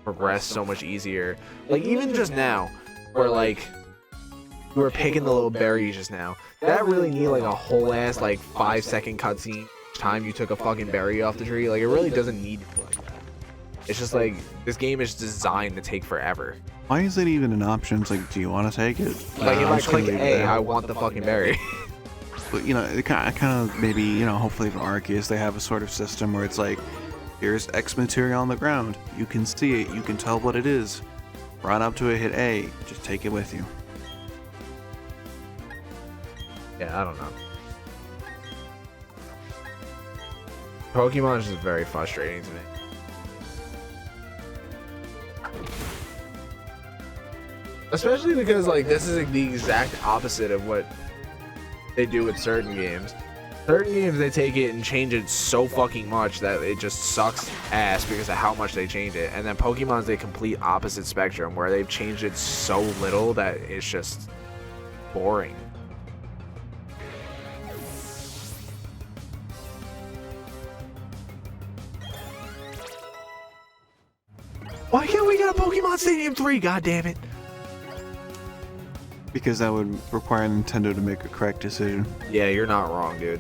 progress so much easier. Like even just now, where like we were picking the little berries just now, that really need like a whole ass like 5-second cutscene each time you took a fucking berry off the tree. Like it really doesn't need to be like that. It's just like this game is designed to take forever. Why is it even an option? It's like, do you want to take it? Like if I click A, I want the fucking berry. But you know, it kind of maybe, you know, hopefully for Arceus they have a sort of system where it's like, here's X material on the ground. You can see it. You can tell what it is. Run up to it, hit A. Just take it with you. Yeah, I don't know. Pokemon is just very frustrating to me. Especially because like this is like, the exact opposite of what they do with certain games. Certain games they take it and change it so fucking much that it just sucks ass because of how much they change it. And then Pokemon's the complete opposite spectrum where they've changed it so little that it's just boring. Why can't we get a Pokemon Stadium 3? God damn it. Because that would require Nintendo to make a correct decision. Yeah, you're not wrong, dude.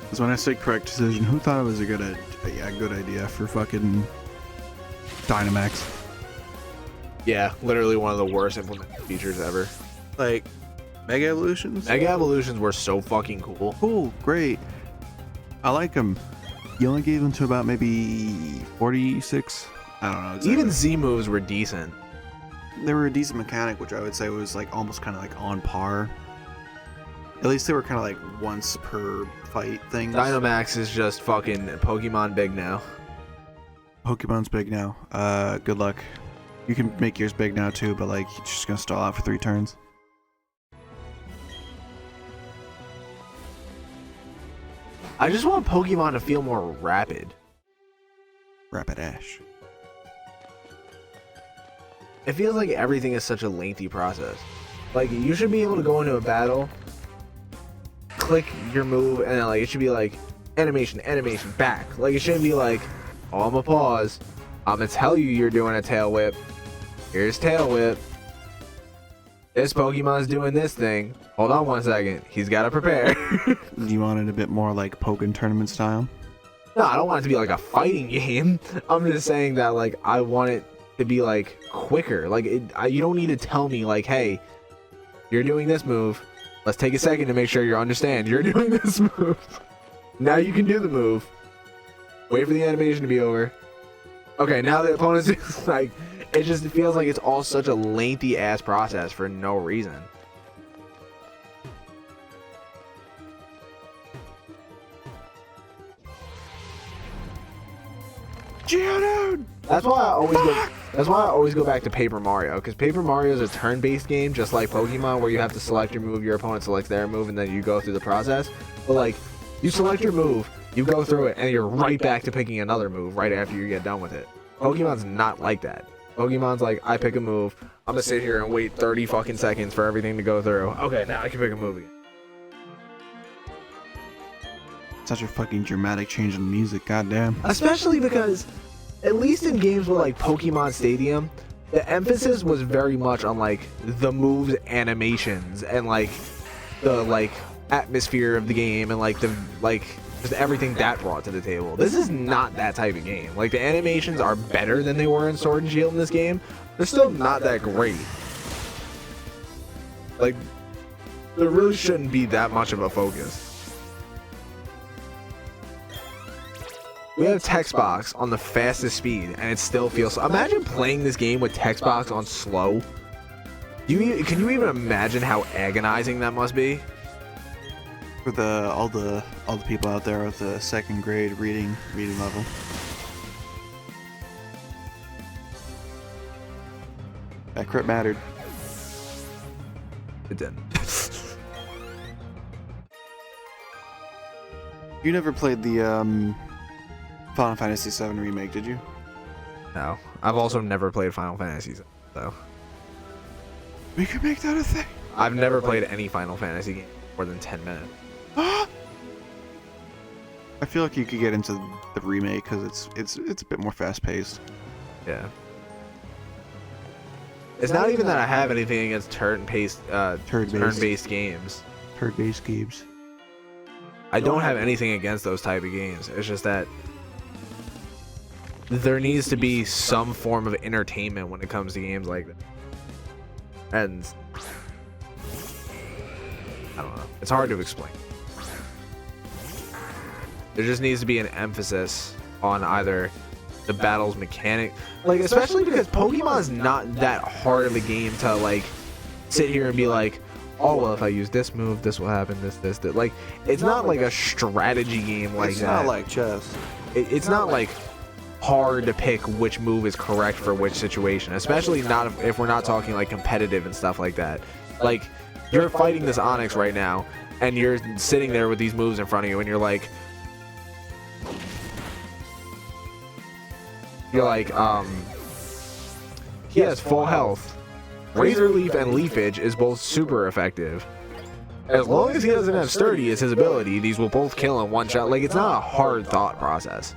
Because when I say correct decision, who thought it was a good idea for fucking Dynamax? Yeah, literally one of the worst implemented features ever. Like, Mega Evolutions? Mega Evolutions were so fucking cool. Cool, great. I like them. You only gave them to about maybe 46? I don't know exactly. Even Z moves were decent. They were a decent mechanic, which I would say was like almost kind of like on par. At least they were kind of like once per fight things. Dynamax is just fucking Pokemon big now. Pokemon's big now. Good luck. You can make yours big now too, but like you're just gonna stall out for 3 turns. I just want Pokemon to feel more rapid. Rapidash. It feels like everything is such a lengthy process. Like you should be able to go into a battle, click your move, and then like it should be like animation, back. Like it shouldn't be like, oh, I'm gonna pause. I'm gonna tell you you're doing a tail whip. Here's tail whip. This Pokemon's doing this thing. Hold on 1 second. He's gotta prepare. Do you want it a bit more like Pokken tournament style? No, I don't want it to be like a fighting game. I'm just saying that like I want it to be like quicker. Like you don't need to tell me like, hey, you're doing this move. Let's take a second to make sure you understand you're doing this move. Now you can do the move. Wait for the animation to be over. Okay, now the opponent's like, it just feels like it's all such a lengthy ass process for no reason. Geodude! That's why I always go back to Paper Mario, because Paper Mario is a turn-based game, just like Pokemon, where you have to select your move, your opponent selects their move, and then you go through the process. But like, you select your move, you go through it, and you're right back to picking another move right after you get done with it. Pokemon's not like that. Pokemon's like, I pick a move, I'm gonna sit here and wait 30 fucking seconds for everything to go through. Okay, now I can pick a move again. Such a fucking dramatic change in music, goddamn. Especially because, at least in games with like Pokemon Stadium, the emphasis was very much on like the moves, animations, and like the like atmosphere of the game, and like the just everything that brought to the table. This is not that type of game. Like, the animations are better than they were in Sword and Shield in this game. They're still not that great. Like, there really shouldn't be that much of a focus. We have text box on the fastest speed, and it still feels slow. Imagine playing this game with text box on slow. Can you even imagine how agonizing that must be? For all the people out there with the second grade reading level. That crit mattered. It didn't. You never played the Final Fantasy VII remake, did you? No. I've also never played Final Fantasy, though. We could make that a thing. I've never played any Final Fantasy game more than 10 minutes. I feel like you could get into the remake because it's a bit more fast paced. Yeah. It's not even that I have anything against turn-based games. Turn-based games. I don't have anything against those type of games. It's just that there needs to be some form of entertainment when it comes to games like that. And I don't know. It's hard to explain. There just needs to be an emphasis on either the battle's mechanic, like, especially because Pokemon's not that hard of a game to like sit here and be like, oh well, if I use this move, this will happen, this. Like, it's not like a strategy game like that. It's not like chess. It's not like hard to pick which move is correct for which situation, especially not if we're not talking like competitive and stuff like that. Like, you're fighting this Onyx right now, and you're sitting there with these moves in front of you, and you're like, he has full health. Razor Leaf and Leafage is both super effective. As long as he doesn't have Sturdy as his ability, these will both kill in one shot. Like, it's not a hard thought process.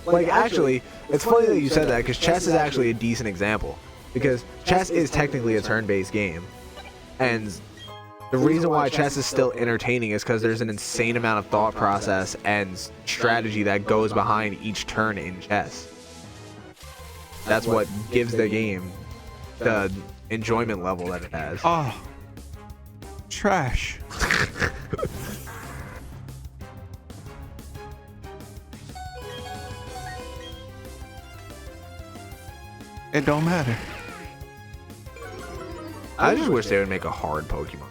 Like, actually, it's funny that you said that, because chess is actually a decent example. Because chess is technically a turn-based game. And the reason why chess is still entertaining is because there's an insane amount of thought process and strategy that goes behind each turn in chess. That's what gives the game the enjoyment level that it has. Oh, trash. It don't matter. I just wish they would make a hard Pokemon.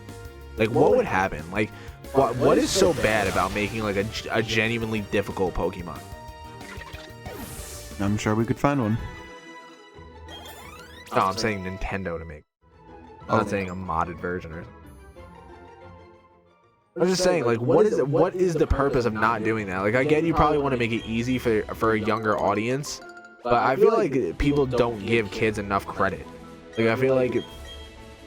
Like, what would happen? Like, what is so bad about making like a genuinely difficult Pokemon? I'm sure we could find one. No, I'm saying Nintendo to make. I'm not saying a modded version or something. I'm just saying, like, what is the purpose of not doing that? Like, I get you probably want to make it easy for a younger audience, but I feel like people don't give kids enough credit. Like, I feel like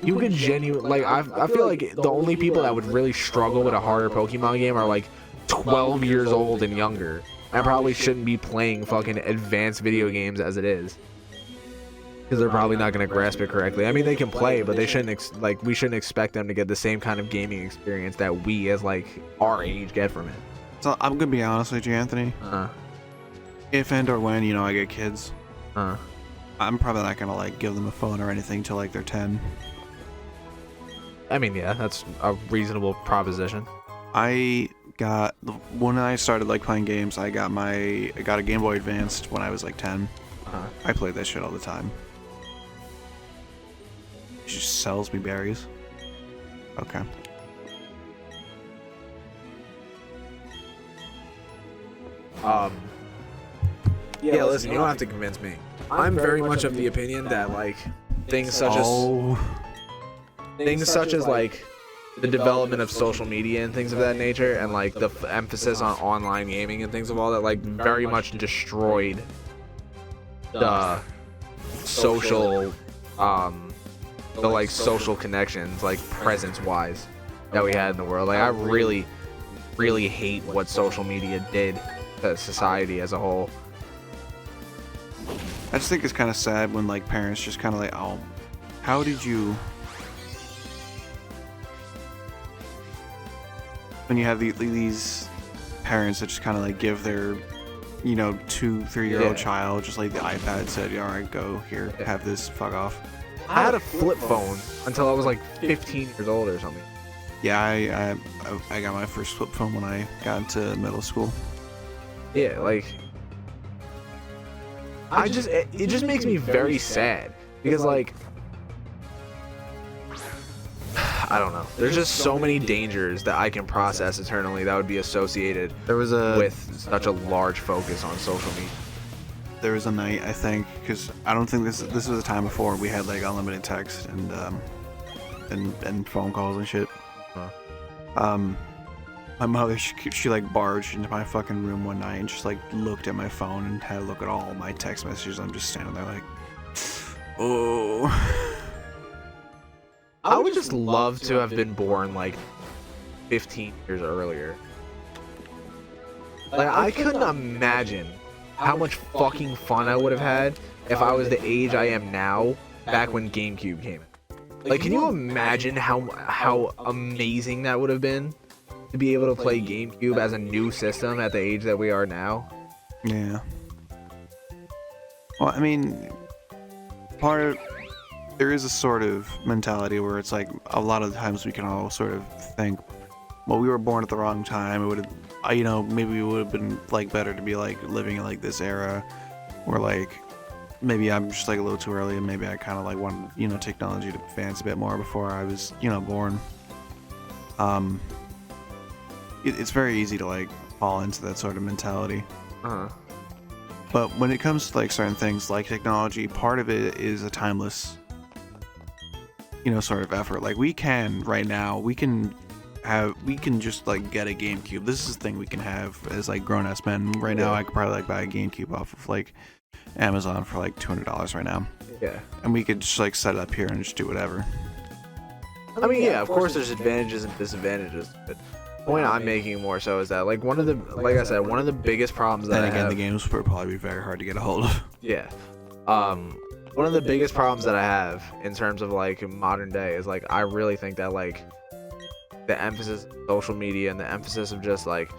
you could genuinely, like, I feel like the only people that would really struggle with a harder Pokemon game are like 12 years old and younger. I probably shouldn't be playing fucking advanced video games as it is, because they're probably not going to grasp it correctly. I mean, they can play, but they shouldn't we shouldn't expect them to get the same kind of gaming experience that we as like our age get from it. So I'm gonna be honest with you, Anthony. If and or when I get kids, I'm probably not gonna like give them a phone or anything till like they're 10. I mean, yeah, that's a reasonable proposition. When I started like playing games, I got a Game Boy Advanced when I was like 10. I played that shit all the time. She just sells me berries. Okay. Yeah, listen, you don't have to convince me. I'm very much of the opinion that like things such as like the development of social media and things of that nature, and like the emphasis on online gaming and things of all that, like very much destroyed the social the like social connections, like presence wise, that we had in the world. Like I really hate what social media did to society as a whole. I just think it's kind of sad when like parents just kind of like, oh, how did you? When you have these parents that just kind of like give their, 2-3-year-old child just like the iPad, said, all right, go here, have this, fuck off. I had a flip phone until I was like 15 years old or something. Yeah, I got my first flip phone when I got into middle school. Yeah, like it just makes me very sad because like I don't know. There's just so many dangers that I can process eternally that would be associated with such a large focus on social media. There was a night, I think, because I don't think this was a time before we had like unlimited text and phone calls and shit. My mother, she like barged into my fucking room one night and just like looked at my phone and had a look at all my text messages. I'm just standing there like, oh. I would just love to have been born like 15 years earlier. Like I couldn't imagine how much fucking fun I would have had if I was the age I am now back when GameCube came in. Like, can you imagine how amazing that would have been to be able to play GameCube as a new system at the age that we are now? Yeah. Well, I mean, there is a sort of mentality where it's like a lot of the times we can all sort of think, well, we were born at the wrong time. It would have, maybe it would have been like better to be like living in like this era, or like maybe I'm just like a little too early, and maybe I kind of like wanted technology to advance a bit more before I was born. It's very easy to like fall into that sort of mentality. But when it comes to like certain things like technology, part of it is a timeless sort of effort. Like we can right now, we can just like get a GameCube. This is the thing we can have as like grown-ass men. Right now I could probably like buy a GameCube off of like Amazon for like $200 right now. Yeah. And we could just like set it up here and just do whatever. I mean, yeah, of course there's advantages and disadvantages, but the point I'm making more so is that like one of the biggest problems that I have, the games would probably be very hard to get a hold of. Yeah. One of the biggest problems that I have in terms of like modern day is like I really think that like the emphasis of social media and the emphasis of just like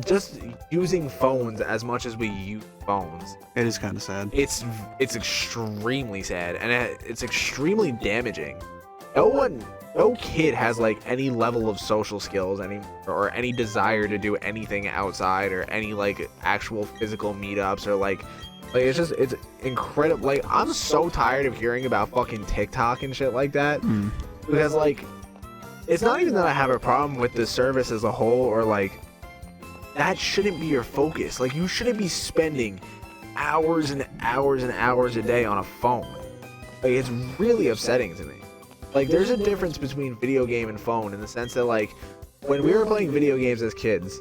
just using phones as much as we use phones. It is kind of sad. It's extremely sad, and it's extremely damaging. No kid has like any level of social skills or any desire to do anything outside or any like actual physical meetups or like it's incredible. Like I'm so tired of hearing about fucking TikTok and shit like that because like it's not even that I have a problem with the service as a whole, or like that shouldn't be your focus. Like you shouldn't be spending hours and hours and hours a day on a phone. Like it's really upsetting to me. Like there's a difference between video game and phone in the sense that like when we were playing video games as kids,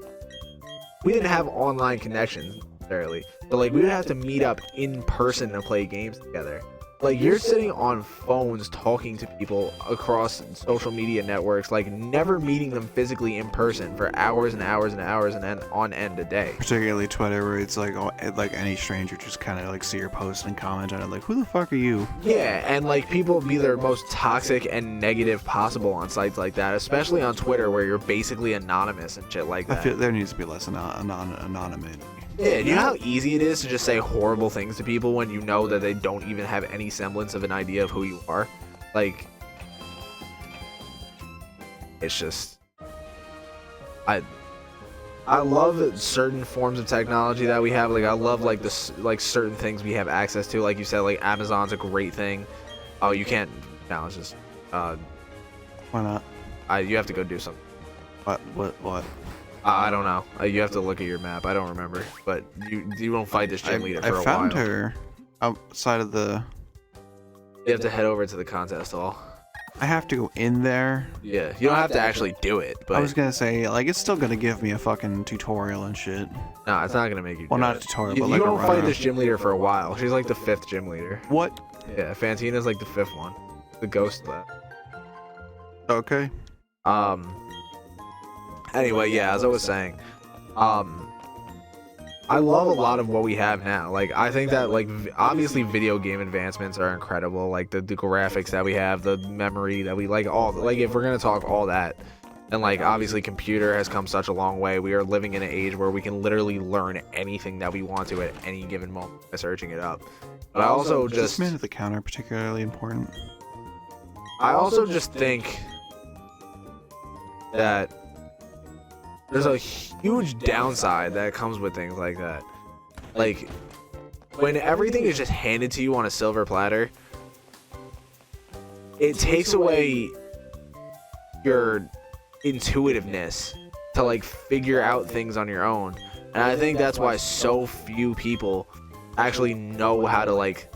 we didn't have online connections necessarily, but like we would have to meet up in person to play games together. Like you're sitting on phones talking to people across social media networks, like never meeting them physically in person for hours and hours and hours and on end a day. Particularly Twitter, where it's like any stranger just kind of like see your post and comment on it, like, who the fuck are you? Yeah, and like people be their most toxic and negative possible on sites like that, especially on Twitter where you're basically anonymous and shit like that. I feel there needs to be less anonymity. Yeah, do you know how easy it is to just say horrible things to people when you know that they don't even have any semblance of an idea of who you are? Like, it's just, I love certain forms of technology that we have. Like, I love like certain things we have access to. Like you said, like Amazon's a great thing. Oh, you can't. No, it's just. Why not? You have to go do something. What? I don't know. You have to look at your map. I don't remember. But you don't fight this gym leader for a while. I found her outside of the. You have to head over to the contest hall. I have to go in there. Yeah, you don't have to actually do it. But I was gonna say, like, it's still gonna give me a fucking tutorial and shit. No, it's not gonna make you. Well, do not it. a tutorial, You, but you like don't a fight this gym leader for a while. She's like the 5th gym leader. What? Yeah, Fantina's like the 5th one. The ghost left. Okay. Anyway, yeah, as I was saying, I love a lot of what we have now. Like, I think that, like, obviously video game advancements are incredible. Like, the graphics that we have, the memory that we, like, all, like, if we're gonna talk all that, and, like, obviously computer has come such a long way. We are living in an age where we can literally learn anything that we want to at any given moment by searching it up. But I also just... Is man at the counter particularly important? I also just think that there's a huge downside that comes with things like that. Like, when everything is just handed to you on a silver platter, it takes away your intuitiveness to, like, figure out things on your own. And I think that's why so few people actually know how to, like,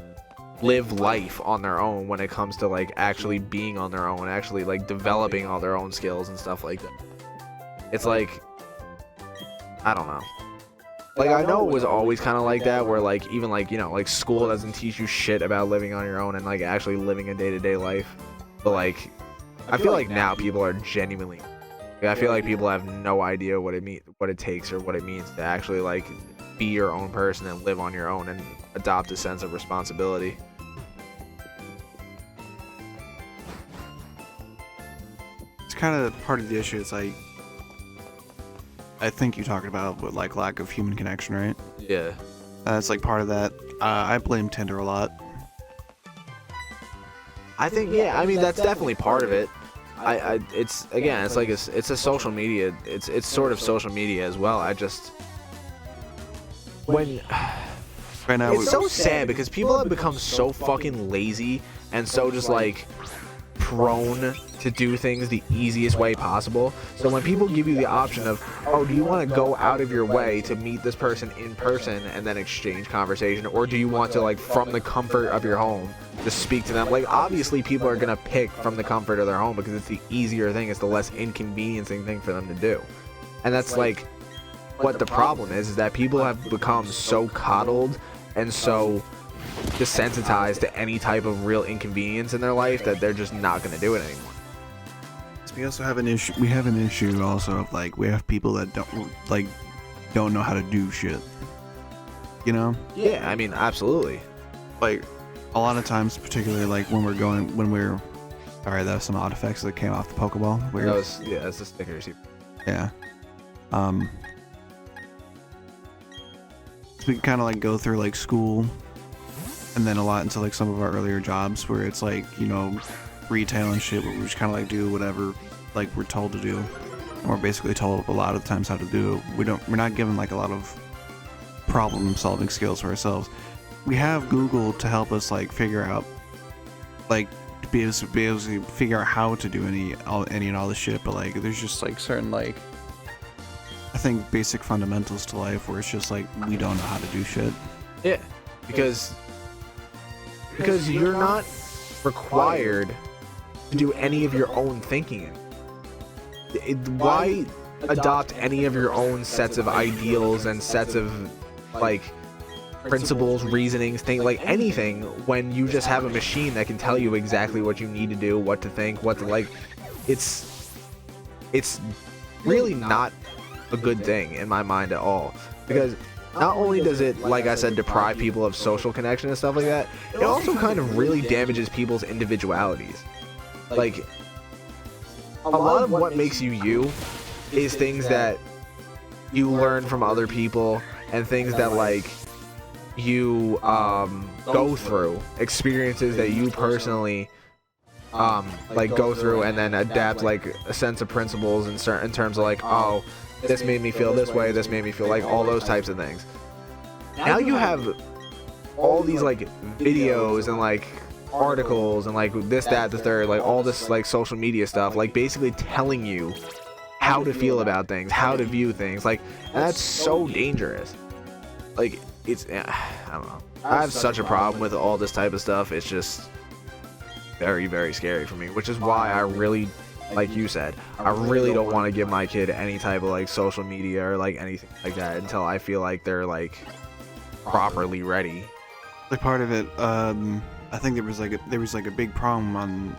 live life on their own when it comes to, like, actually being on their own, actually, like, developing all their own skills and stuff like that. It's like, I don't know. Like, I know it was always kind of like that, where, like, even, like, you know, like, school doesn't teach you shit about living on your own and, like, actually living a day-to-day life. But, like, I feel like now people are genuinely, like, I feel like people have no idea what it takes or what it means to actually, like, be your own person and live on your own and adopt a sense of responsibility. It's kind of part of the issue. It's like, I think you're talking about with, like, lack of human connection, right? Yeah. That's like part of that. I blame Tinder a lot. I think, yeah, I mean, that's definitely part of it. It's, again, it's like it's a social media. It's sort of social media as well. I just, when Right now, it's so sad because people have become so fucking lazy and so just, like, prone to do things the easiest way possible. So when people give you the option of, oh, do you want to go out of your way to meet this person in person and then exchange conversation, or do you want to, like, from the comfort of your home, just speak to them? Like, obviously people are gonna pick from the comfort of their home because it's the easier thing, it's the less inconveniencing thing for them to do. And that's, like, what the problem is that people have become so coddled and so desensitized to any type of real inconvenience in their life that they're just not going to do it anymore. We also have an issue. We have an issue also of, like, we have people that don't know how to do shit. You know? Yeah, I mean, absolutely. Like, a lot of times, particularly like sorry, that was some odd effects that came off the Pokeball. Weird. That's the sticker receiver. Yeah. We kind of, like, go through, like, school, and then a lot into, like, some of our earlier jobs where it's, like, you know, retail and shit, where we just kind of, like, do whatever, like, we're told to do, and we're basically told a lot of times how to do it. We're not given, like, a lot of problem solving skills for ourselves. We have Google to help us, like, figure out, like, be able to figure out how to do any and all this shit, but, like, there's just, like, certain, like, I think basic fundamentals to life where it's just like we don't know how to do shit. Yeah, because you're not required to do any of your own thinking. Why adopt any of your own sets of ideals and sets of, like, principles, reasonings, things, like, anything, when you just have a machine that can tell you exactly what you need to do, what to think, what to, like. It's really not a good thing in my mind at all, because not only does it, like I said, deprive people of social connection and stuff like that, it also kind of really damages people's individualities. Like, a lot of what makes you you is things that you learn from other people and things that like you go through, experiences that you personally like go through, and then adapt like a sense of principles in certain terms of like, oh, this made me feel this way, this made me feel like, all those types of things. Now you have all these like videos and like articles and like this, that, the third, like all this like social media stuff, like basically telling you how to feel about things, how to view things, like, and that's so dangerous. Like, it's, I don't know, I have such a problem with all this type of stuff. It's just very, very scary for me, which is why I really, like you said, I really don't want to give my kid any type of like social media or like anything like that until I feel like they're like properly ready. Like part of it, I think there was like a big problem on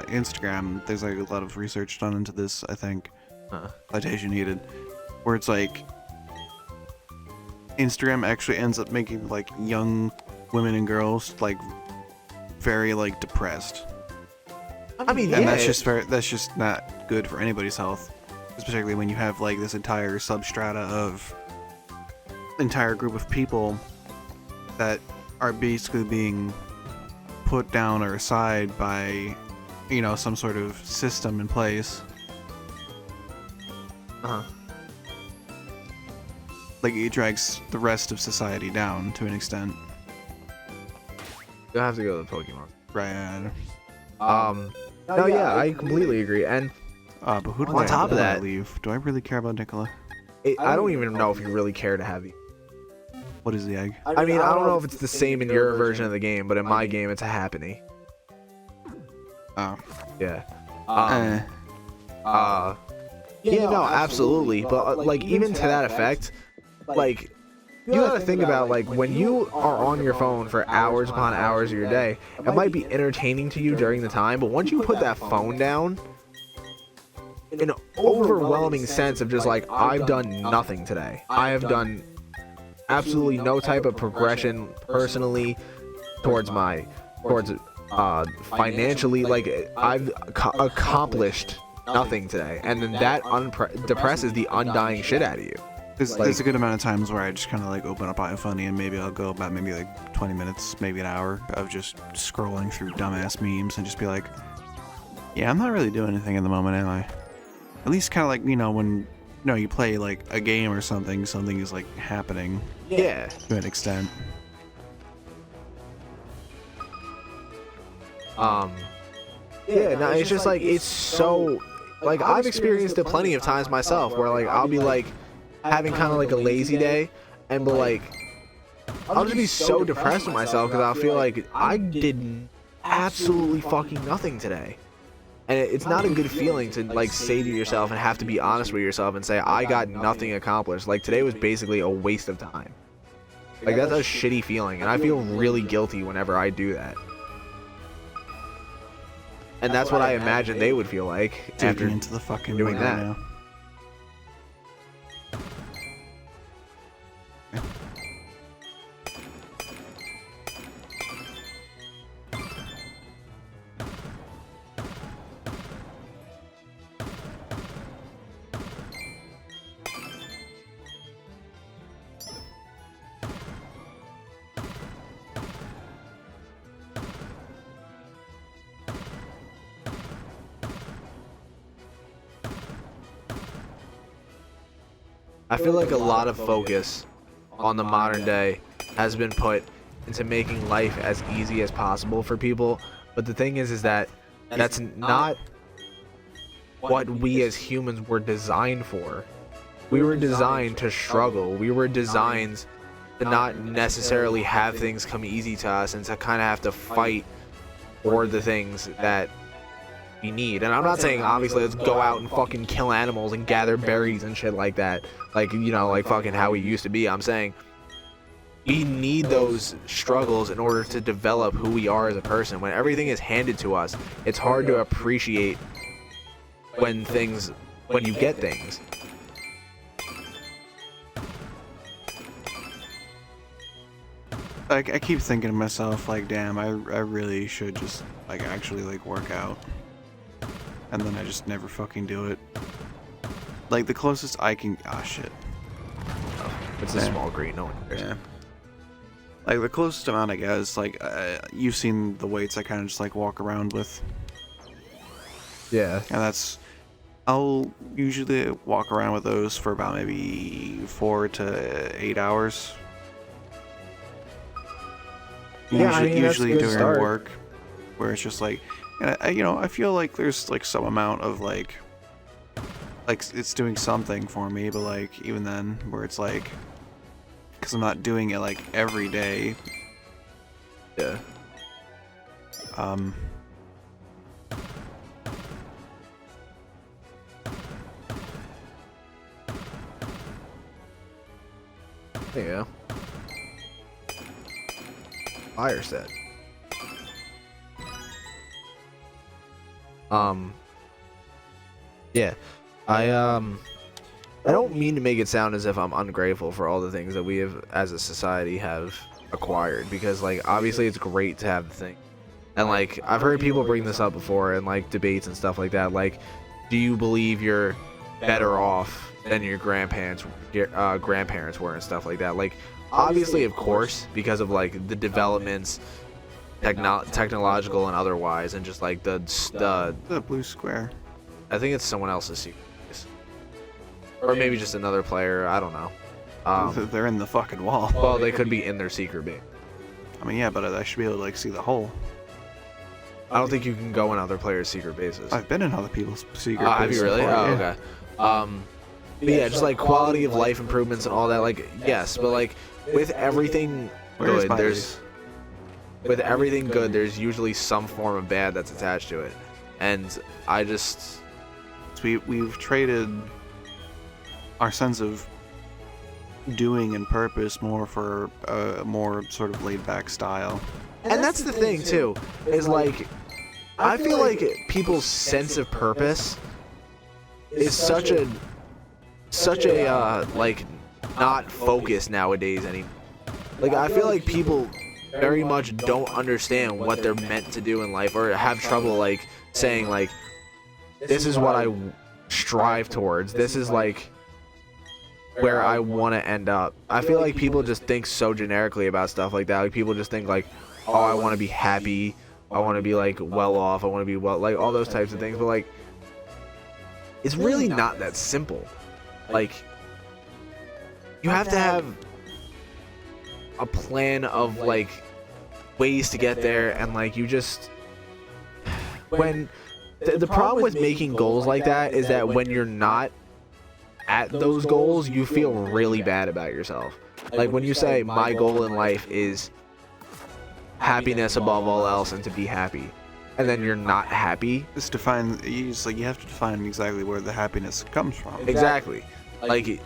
Instagram. There's like a lot of research done into this, I think. Citation needed, where it's like Instagram actually ends up making like young women and girls like very like depressed. I mean, and yeah, that's just not good for anybody's health, especially when you have like this entire substrata of entire group of people that are basically being put down or aside by, you know, some sort of system in place. Like, it drags the rest of society down to an extent. You'll have to go to the Pokemon. Right. No, yeah, I completely agree. And but who do on top of that, leave? Do I really care about Nicola? I don't even know if you really care to have you. What is the egg? I mean, I don't know if it's the same in your version of the game, but in my game, it's a Happiny. Oh. Yeah. Yeah, no, absolutely. But like, even to that effect, like, you gotta think about, like, when you are on your phone for hours upon hours of your day, it might be entertaining to you during the time, but once you put that phone down, an overwhelming sense of just like, I've done nothing today. I have done absolutely no type of progression personally towards financially, like, I've accomplished nothing today, and then that depresses the undying shit out of you. There's a good amount of times where I just kind of like open up iFunny and maybe I'll go about maybe like 20 minutes, maybe an hour of just scrolling through dumbass memes and just be like, yeah, I'm not really doing anything at the moment, am I? At least kind of like, you know, when you play like a game or something is like happening. Yeah. To an extent. Yeah, no, it's just like, it's so, like, I've experienced it plenty of times myself where like I'll be like having kind of like a lazy day, and but like I'll just be so depressed with myself because I'll feel like I did absolutely fucking nothing today. And it's not a good feeling to like say to yourself and have to be honest with yourself and say, I got nothing accomplished. Like, today was basically a waste of time. Like, that's a shitty feeling, and I feel really guilty whenever I do that. And that's what I imagine they would feel like after into the fucking doing that. Now. I feel like a lot of focus on the modern day has been put into making life as easy as possible for people, but the thing is that that's not what we as humans were designed for. We were designed to struggle. We were designed to not necessarily have things come easy to us and to kind of have to fight for the things that we need. And I'm not saying obviously let's go out and fucking kill animals and gather berries and shit like that, like, you know, like fucking how we used to be. I'm saying we need those struggles in order to develop who we are as a person. When everything is handed to us, it's hard to appreciate when you get things. Like, I keep thinking to myself, like, damn, I really should just like actually like work out. And then I just never fucking do it. Like, the closest I can... Ah, shit. It's a small green. No one cares. Yeah. Like the closest amount I guess, like you've seen the weights I kind of just like walk around with. Yeah. And that's, I'll usually walk around with those for about maybe 4 to 8 hours. Yeah, Usually that's a good during start. work, where it's just like, and I feel like there's like some amount of like it's doing something for me, but like even then, where it's like, because I'm not doing it like every day. Yeah. There you go. Fire set. Yeah. I don't mean to make it sound as if I'm ungrateful for all the things that we have as a society have acquired, because like obviously it's great to have the thing. And like I've heard people bring this up before in like debates and stuff like that. Like, do you believe you're better off than your grandparents were and stuff like that? Like, obviously, of course, because of like the developments, technological and otherwise, and just like the blue square. I think it's someone else's secret base, or maybe just another player. I don't know. They're in the fucking wall. Well, they could be in their secret base. I mean, yeah, but I should be able to like see the hole. I don't think you can go in other players' secret bases. I've been in other people's secret bases. Have you really? Before, Oh, yeah. okay. But yeah, just like quality of life improvements and all that. Like, yes, but like with everything good, there's usually some form of bad that's attached to it, and I just we've traded our sense of doing and purpose more for a more sort of laid back style. And that's the thing too, is like I feel like people's sense of purpose is such a like not focused nowadays anymore. Like I feel like people very much don't understand what they're meant to do in life, or have trouble like saying like, this is what I strive towards, this is like where I want to end up. I feel like people just think so generically about stuff like that. Like people just think like, oh, I want to be happy, I want to be like well off, I want to be well, like all those types of things, but like it's really not that simple. Like you have to have a plan of like ways to get there, and like you just when the problem with making goals like that is that when you're not at those goals, you feel really bad about yourself. Like when you say my goal in life is happiness above all else and to be happy, and then you're not happy. It's define. You have to define exactly where the happiness comes from. Exactly. Like you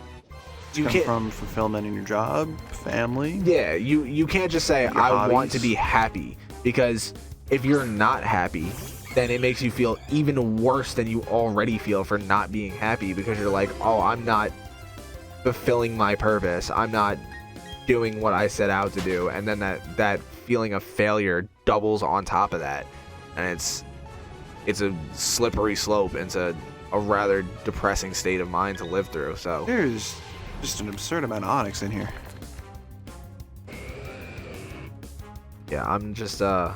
Come can't from fulfillment in your job, family. Yeah, you can't just say I want to be happy, because if you're not happy, then it makes you feel even worse than you already feel for not being happy, because you're like, oh, I'm not fulfilling my purpose, I'm not doing what I set out to do, and then that feeling of failure doubles on top of that, and it's a slippery slope into a rather depressing state of mind to live through. So There's just an absurd amount of onyx in here. yeah, I'm just I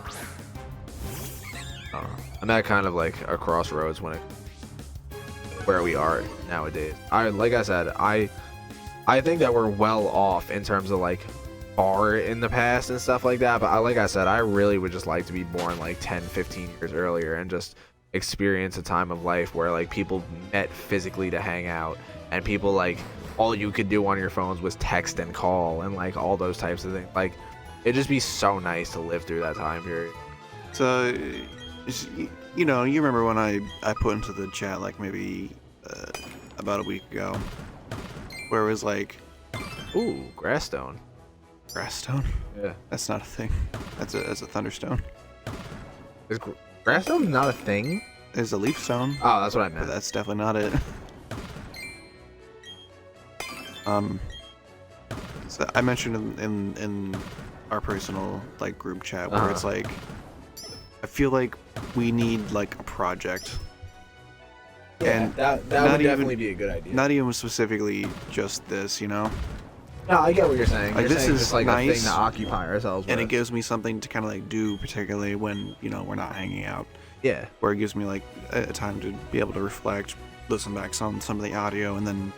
don't know. I'm at kind of like a crossroads where we are nowadays. Like I said, I think that we're well off in terms of like far in the past and stuff like that, but like I said, I really would just like to be born like 10-15 years earlier and just experience a time of life where like people met physically to hang out, and people like all you could do on your phones was text and call, and like all those types of things. Like it'd just be so nice to live through that time period. So, you know, you remember when I put into the chat like maybe about a week ago, where it was like, Ooh, grassstone. grassstone? Yeah. That's not a thing. That's a thunderstone. Is grassstone not a thing? There's a leaf stone. Oh, that's what I But meant. that's definitely not it. So I mentioned in our personal like group chat where it's like, I feel like we need like a project. Yeah, and that not would even- definitely be a good idea. Not even specifically just this, you know? No, I get what you're saying. Like, You're this saying is just like a nice, thing to occupy ourselves with. and it gives me something to kind of like do, particularly when, you know, we're not hanging out. Yeah. Where it gives me like a time to be able to reflect, listen back some of the audio, and then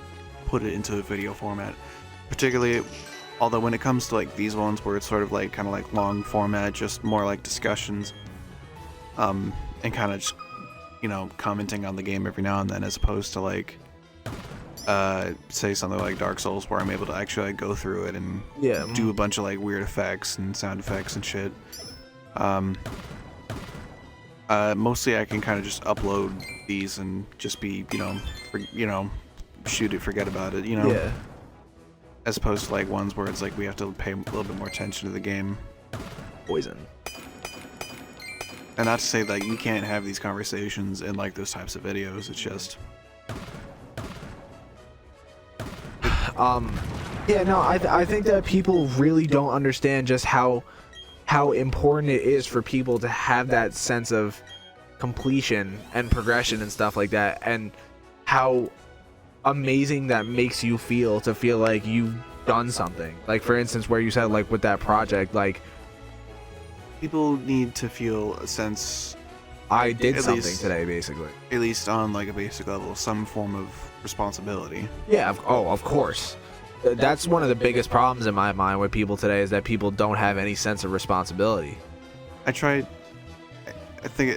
put it into a video format. Particularly, although when it comes to like these ones where it's sort of like kind of like long format, just more like discussions, and kind of just, you know, commenting on the game every now and then, as opposed to like say something like Dark Souls, where I'm able to actually like go through it and do a bunch of like weird effects and sound effects and shit. Mostly I can kind of just upload these and just be, shoot it, forget about it, you know? Yeah. As opposed to like ones where it's like we have to pay a little bit more attention to the game. Poison. And not to say that you can't have these conversations in like those types of videos, it's just... Yeah, no, I think that people really don't understand just how important it is for people to have that sense of completion and progression and stuff like that, and how amazing that makes you feel to feel like you've done something. Like, for instance, where you said like with that project, like, people need to feel a sense, I did something today, basically. At least on like a basic level, some form of responsibility. Yeah, of course. That's one of the biggest problems in my mind with people today, is that people don't have any sense of responsibility. I think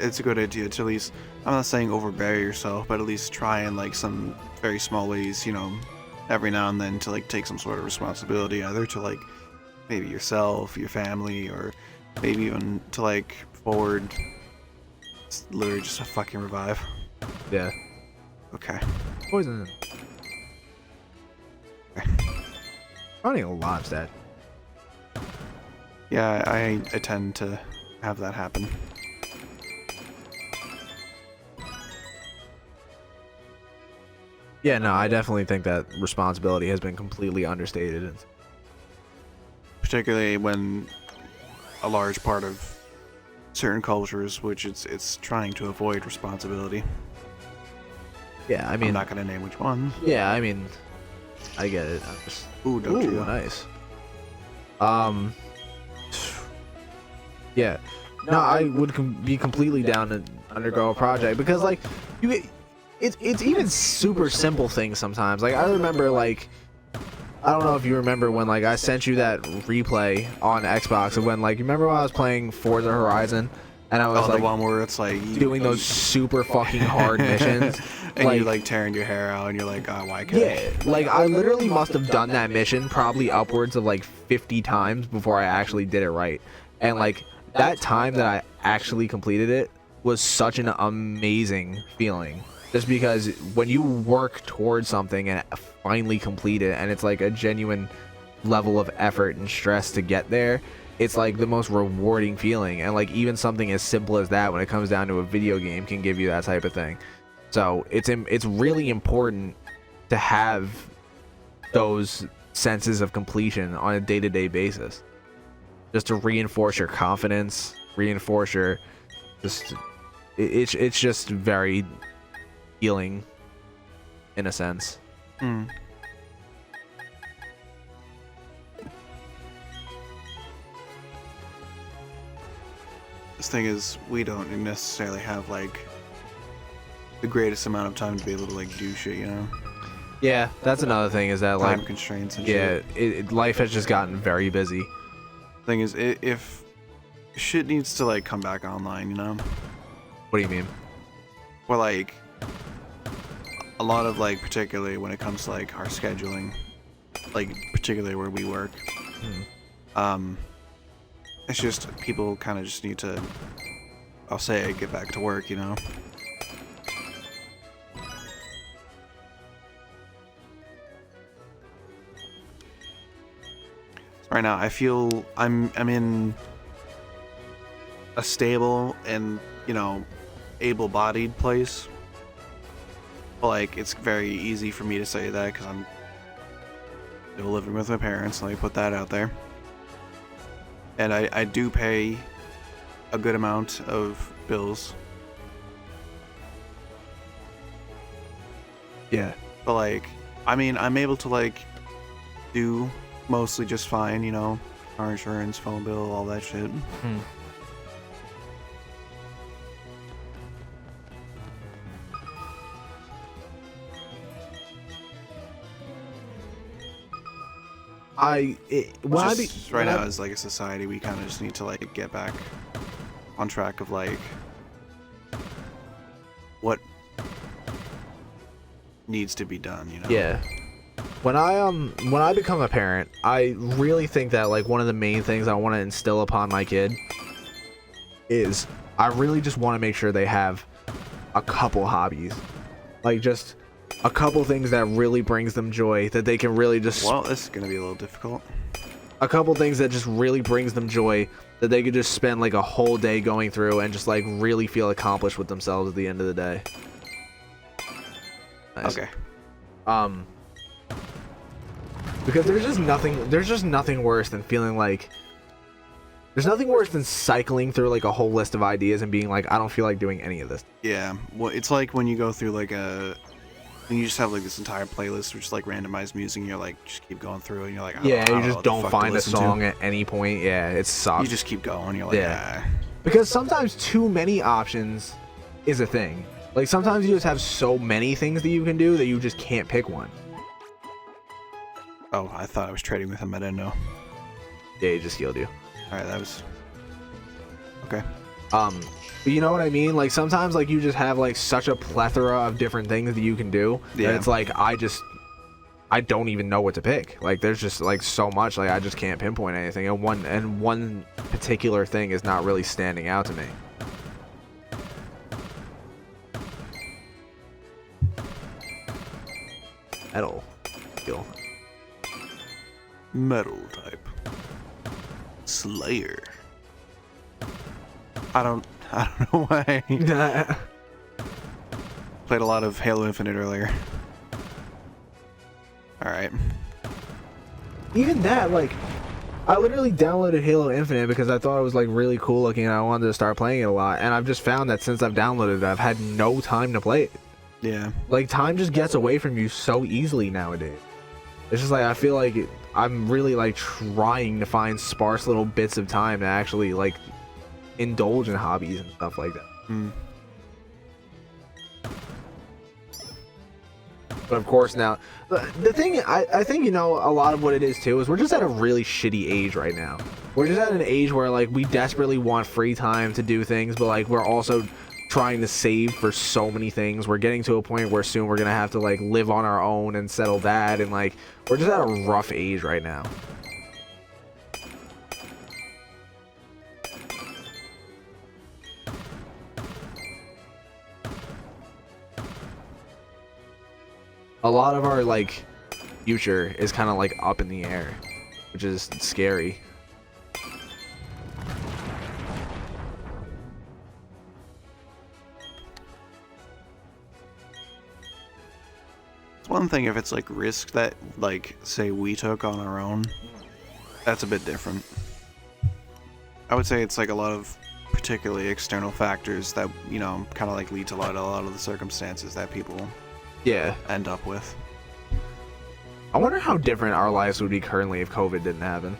it's a good idea to at least, I'm not saying overbear yourself, but at least try in like some very small ways, you know, every now and then, to like take some sort of responsibility, either to like maybe yourself, your family, or maybe even to like forward. It's literally just a fucking revive. Yeah. Okay. Poison. Okay. Running a lot of that. Yeah, I tend to have that happen. Yeah, no, I definitely think that responsibility has been completely understated. Particularly when a large part of certain cultures, which it's trying to avoid responsibility. Yeah, I mean, I'm not gonna name which one. Yeah, I mean, I get it. I'm just... Ooh, don't you? Nice. Yeah. No, I would be completely down to undergo a project, because like it's even super simple things sometimes. Like, I remember, like, I don't know if you remember when like I sent you that replay on Xbox of when, like, you remember when I was playing Forza Horizon and I was like, the one where it's like doing those super fucking hard missions, and like, you're like tearing your hair out, and you're like, oh, why can't yeah, like I literally must have done that mission probably upwards of like 50 times before I actually did it right. And like that time that I actually completed it was such an amazing feeling, just because when you work towards something and finally complete it, and it's like a genuine level of effort and stress to get there, it's like the most rewarding feeling. And like even something as simple as that, when it comes down to a video game, can give you that type of thing. So it's really important to have those senses of completion on a day-to-day basis, just to reinforce your confidence, reinforce your it's just very healing in a sense. This thing is, we don't necessarily have like the greatest amount of time to be able to like do shit, you know? Yeah, that's another thing, is that like time constraints and yeah, shit. life has just gotten very busy. Thing is, if shit needs to like come back online, you know? What do you mean? Well, like a lot of like, particularly when it comes to like our scheduling, like particularly where we work, it's just people kind of just need to, I'll say, get back to work, you know? Right now, I feel I'm in a stable and, you know, able-bodied place. But, like, it's very easy for me to say that because I'm still living with my parents. Let me put that out there. And I do pay a good amount of bills. Yeah. But, like, I mean, I'm able to, like, do mostly just fine, you know, car insurance, phone bill, all that shit. Right now, as like a society, we kind of just need to like get back on track of like what needs to be done, you know? Yeah. When I become a parent, I really think that like one of the main things I want to instill upon my kid is I really just want to make sure they have a couple hobbies, like just a couple things that really brings them joy that they can really just. Well, this is gonna be a little difficult. A couple things that just really brings them joy that they could just spend like a whole day going through and just like really feel accomplished with themselves at the end of the day. Nice. Okay. Because there's just nothing worse than feeling like there's nothing worse than cycling through like a whole list of ideas and being like, I don't feel like doing any of this. Yeah. Well, it's like when you go through like and you just have like this entire playlist which is like randomized music and you're like just keep going through and you're like, yeah, you just don't find a song at any point. Yeah, it sucks. You just keep going. You're like, yeah. Because sometimes too many options is a thing. Like sometimes you just have so many things that you can do that you just can't pick one. Oh, I thought I was trading with him. I didn't know. Yeah, he just healed you. All right, that was okay. But you know what I mean? Like sometimes like you just have like such a plethora of different things that you can do. Yeah. And it's like I don't even know what to pick. Like there's just like so much, like I just can't pinpoint anything. And one particular thing is not really standing out to me. Metal. Heal. Metal type. Slayer. I don't know why. Played a lot of Halo Infinite earlier. Alright. Even that, like, I literally downloaded Halo Infinite because I thought it was like really cool looking and I wanted to start playing it a lot. And I've just found that since I've downloaded it, I've had no time to play it. Yeah. Like, time just gets away from you so easily nowadays. It's just like, I feel like I'm really like trying to find sparse little bits of time to actually like indulge in hobbies and stuff like that. But of course now, the thing, I think, you know, a lot of what it is too is we're just at a really shitty age right now. We're just at an age where like we desperately want free time to do things, but like we're also trying to save for so many things. We're getting to a point where soon we're gonna have to like live on our own and settle that, and like we're just at a rough age right now. A lot of our like future is kind of like up in the air, which is scary. It's one thing if it's like risk that like say we took on our own. That's a bit different. I would say it's like a lot of particularly external factors that, you know, kind of like lead to a lot of the circumstances that people end up with. I wonder how different our lives would be currently if COVID didn't happen.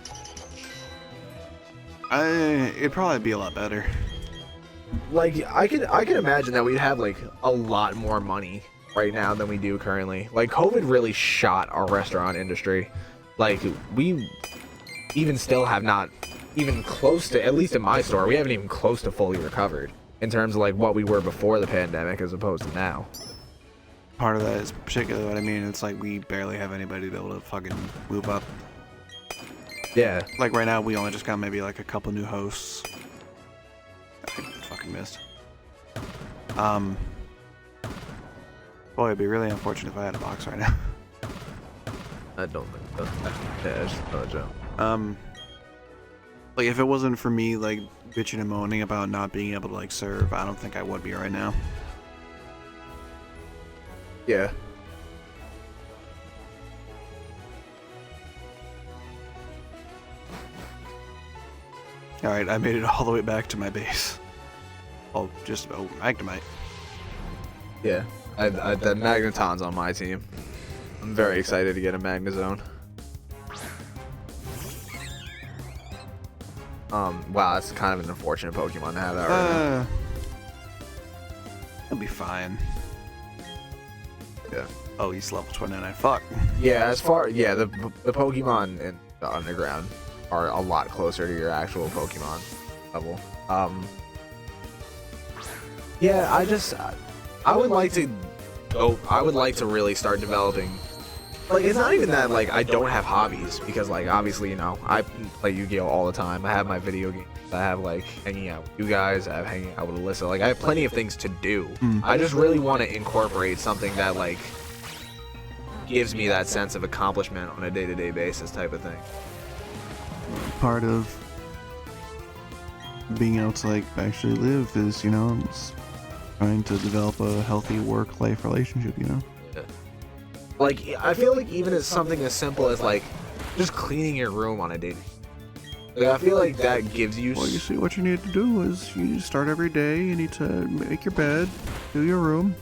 It'd probably be a lot better. Like I could imagine that we'd have like a lot more money right now than we do currently. Like COVID really shot our restaurant industry. Like we even still have not even close to, at least in my store, we haven't even close to fully recovered in terms of like what we were before the pandemic as opposed to now. Part of that is particularly what I mean. It's like we barely have anybody to be able to fucking move up. Yeah. Like right now, we only just got maybe like a couple new hosts. I fucking missed. Boy, it'd be really unfortunate if I had a box right now. I don't think so. Yeah, it's just another joke. Like if it wasn't for me like bitching and moaning about not being able to like serve, I don't think I would be right now. Yeah. Alright, I made it all the way back to my base. Oh, Magnemite. Yeah. The Magneton's on my team. I'm very excited to get a Magnezone. Wow, that's kind of an unfortunate Pokemon to have that right now. That'll be fine. Yeah. Oh, he's level 29. Fuck. Yeah, the Pokemon in the underground are a lot closer to your actual Pokemon level. Yeah, I would like to really start developing. Like, it's not even that, like, I don't have hobbies, because, like, obviously, you know, I play Yu-Gi-Oh! All the time. I have my video games. I have, like, hanging out with you guys. I have hanging out with Alyssa. Like, I have plenty of things to do. I just really want to incorporate something that, like, gives me that sense of accomplishment on a day-to-day basis type of thing. Part of being able to, like, actually live is, you know, trying to develop a healthy work-life relationship, you know? Like, I feel like even as something as simple as, like, just cleaning your room on a day. Like, I feel like that gives you... Well, you see, what you need to do is you start every day, you need to make your bed, do your room,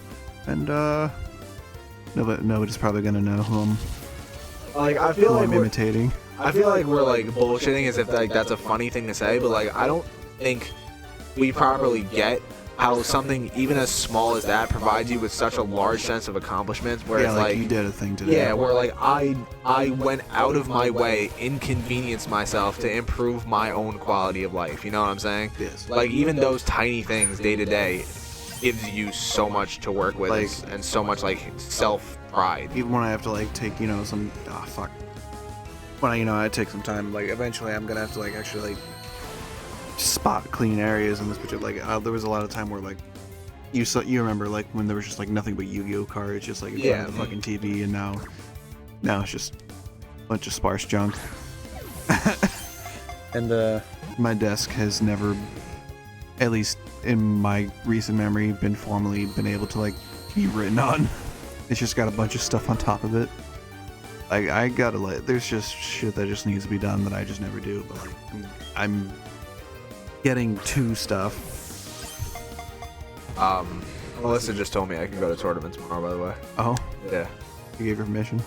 and, nobody's probably gonna know who I feel like I'm imitating. I feel like we're, like, bullshitting as if, like, that's a funny thing to say, but, like, I don't think we properly get how something even as small as that provides you with such a large sense of accomplishment, where Yeah, it's like you did a thing today. yeah, where like I went out of my way, inconvenienced myself to improve my own quality of life. You know what I'm saying? Yes. Like, even those tiny things day to day gives you so much to work with, Like, and so much like self pride. Even when I have to, like, take, you know, some fuck. When I take some time, like, eventually I'm gonna have to, like, actually, like, spot clean areas in this picture. Like, there was a lot of time where, like, you remember, like, when there was just, like, nothing but Yu-Gi-Oh cards just, like, in front of the fucking TV, and now it's just a bunch of sparse junk. And my desk has never, at least in my recent memory, been able to, like, be written on. It's just got a bunch of stuff on top of it. Like, I gotta, like, there's just shit that just needs to be done that I just never do, but, like, I'm getting to stuff. Melissa just told me I can go to tournament tomorrow, by the way. Oh? Yeah. You gave her permission?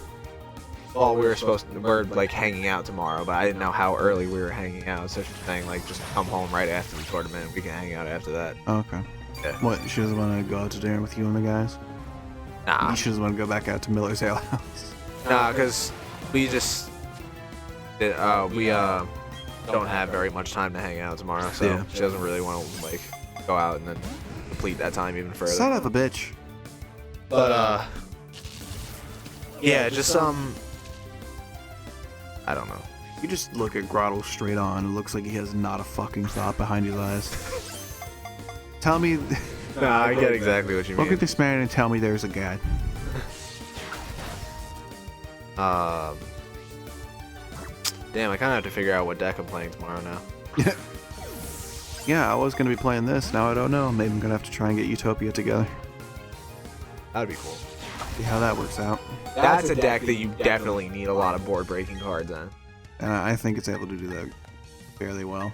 Well, we're like hanging out tomorrow, but I didn't know how early we were hanging out, so she's saying, like, just come home right after the tournament and we can hang out after that. Oh, okay. Yeah. What, she doesn't want to go out to dinner with you and the guys? Nah. She doesn't want to go back out to Miller's Ale House? Nah, because we just... don't have very much time to hang out tomorrow, so Yeah. she doesn't really want to, like, go out and then complete that time even further. Son of a bitch. But, yeah, just, I don't know. You just look at Grottle straight on. It looks like he has not a fucking thought behind his eyes. Tell me... Nah, I get exactly what you mean. Look at this man and tell me there's a God. Damn, I kind of have to figure out what deck I'm playing tomorrow now. Yeah, I was going to be playing this. Now I don't know. Maybe I'm going to have to try and get Utopia together. That'd be cool. See how that works out. That's a deck that you definitely need a lot of board-breaking cards in. And I think it's able to do that fairly well.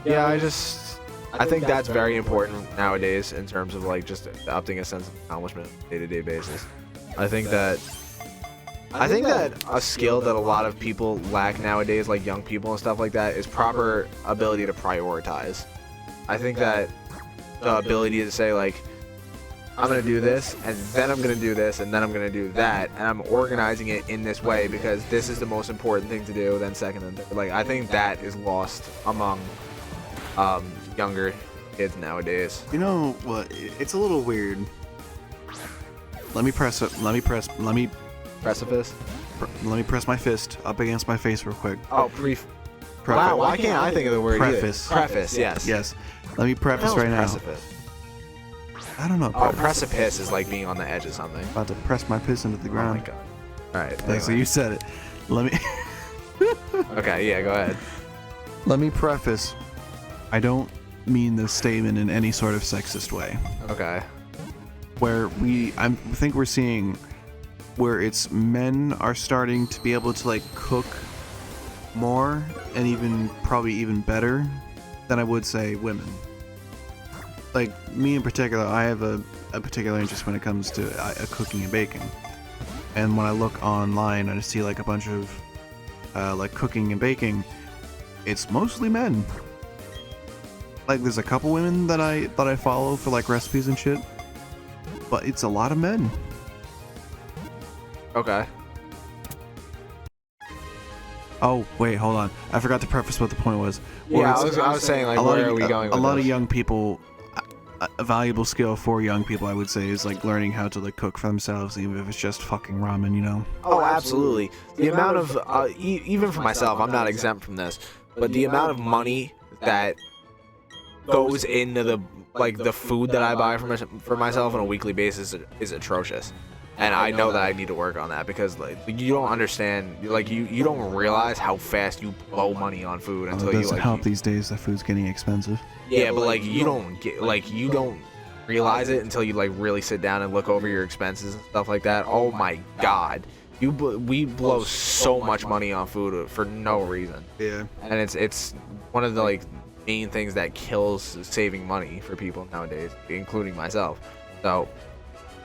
Yeah, I think that's very important nowadays in terms of, like, just adopting a sense of accomplishment on a day-to-day basis. I think that a skill that a lot of people lack nowadays, like young people and stuff like that, is proper ability to prioritize. I think that the ability to say, like, I'm going to do this, and then I'm going to do this, and then I'm going to do that, and I'm organizing it in this way because this is the most important thing to do, then second and third. Like, I think that is lost among younger kids nowadays. You know what? It's a little weird. Let me press my fist up against my face real quick. Oh, wow, why can't I think of the word preface? Either? Preface, yes. Yes. Let me preface right now. Precipice? I don't know. Oh, precipice is like being on the edge of something. About to press my piss into the Oh ground. my god. Alright. Yeah, so you said it. Let me. Okay, yeah, go ahead. Let me preface. I don't mean this statement in any sort of sexist way. Okay. Where I think we're seeing where it's men are starting to be able to, like, cook more and probably even better than I would say women. like me in particular, I have a particular interest when it comes to cooking and baking. And when I look online and I see like a bunch of like cooking and baking, it's mostly men. Like there's a couple women that I follow for like recipes and shit, but it's a lot of men. Okay. Oh wait, hold on. I forgot to preface what the point was. Yeah, I was saying like where are we going? A with lot this? of young people. A valuable skill for young people, I would say, is like learning how to like cook for themselves, even if it's just fucking ramen, you know? Oh, absolutely. The amount of even for myself, I'm not exempt from this, but the amount of money that goes into the food that I buy for myself on a weekly basis is atrocious. And I know that I need to work on that because like you don't understand, like you don't realize how fast you blow money on food until it you doesn't help these days that food's getting expensive. Yeah, but like you don't realize it until you like really sit down and look over your expenses and stuff like that. Oh my God, we blow so much money on food for no reason. Yeah, and it's one of the like main things that kills saving money for people nowadays, including myself. So.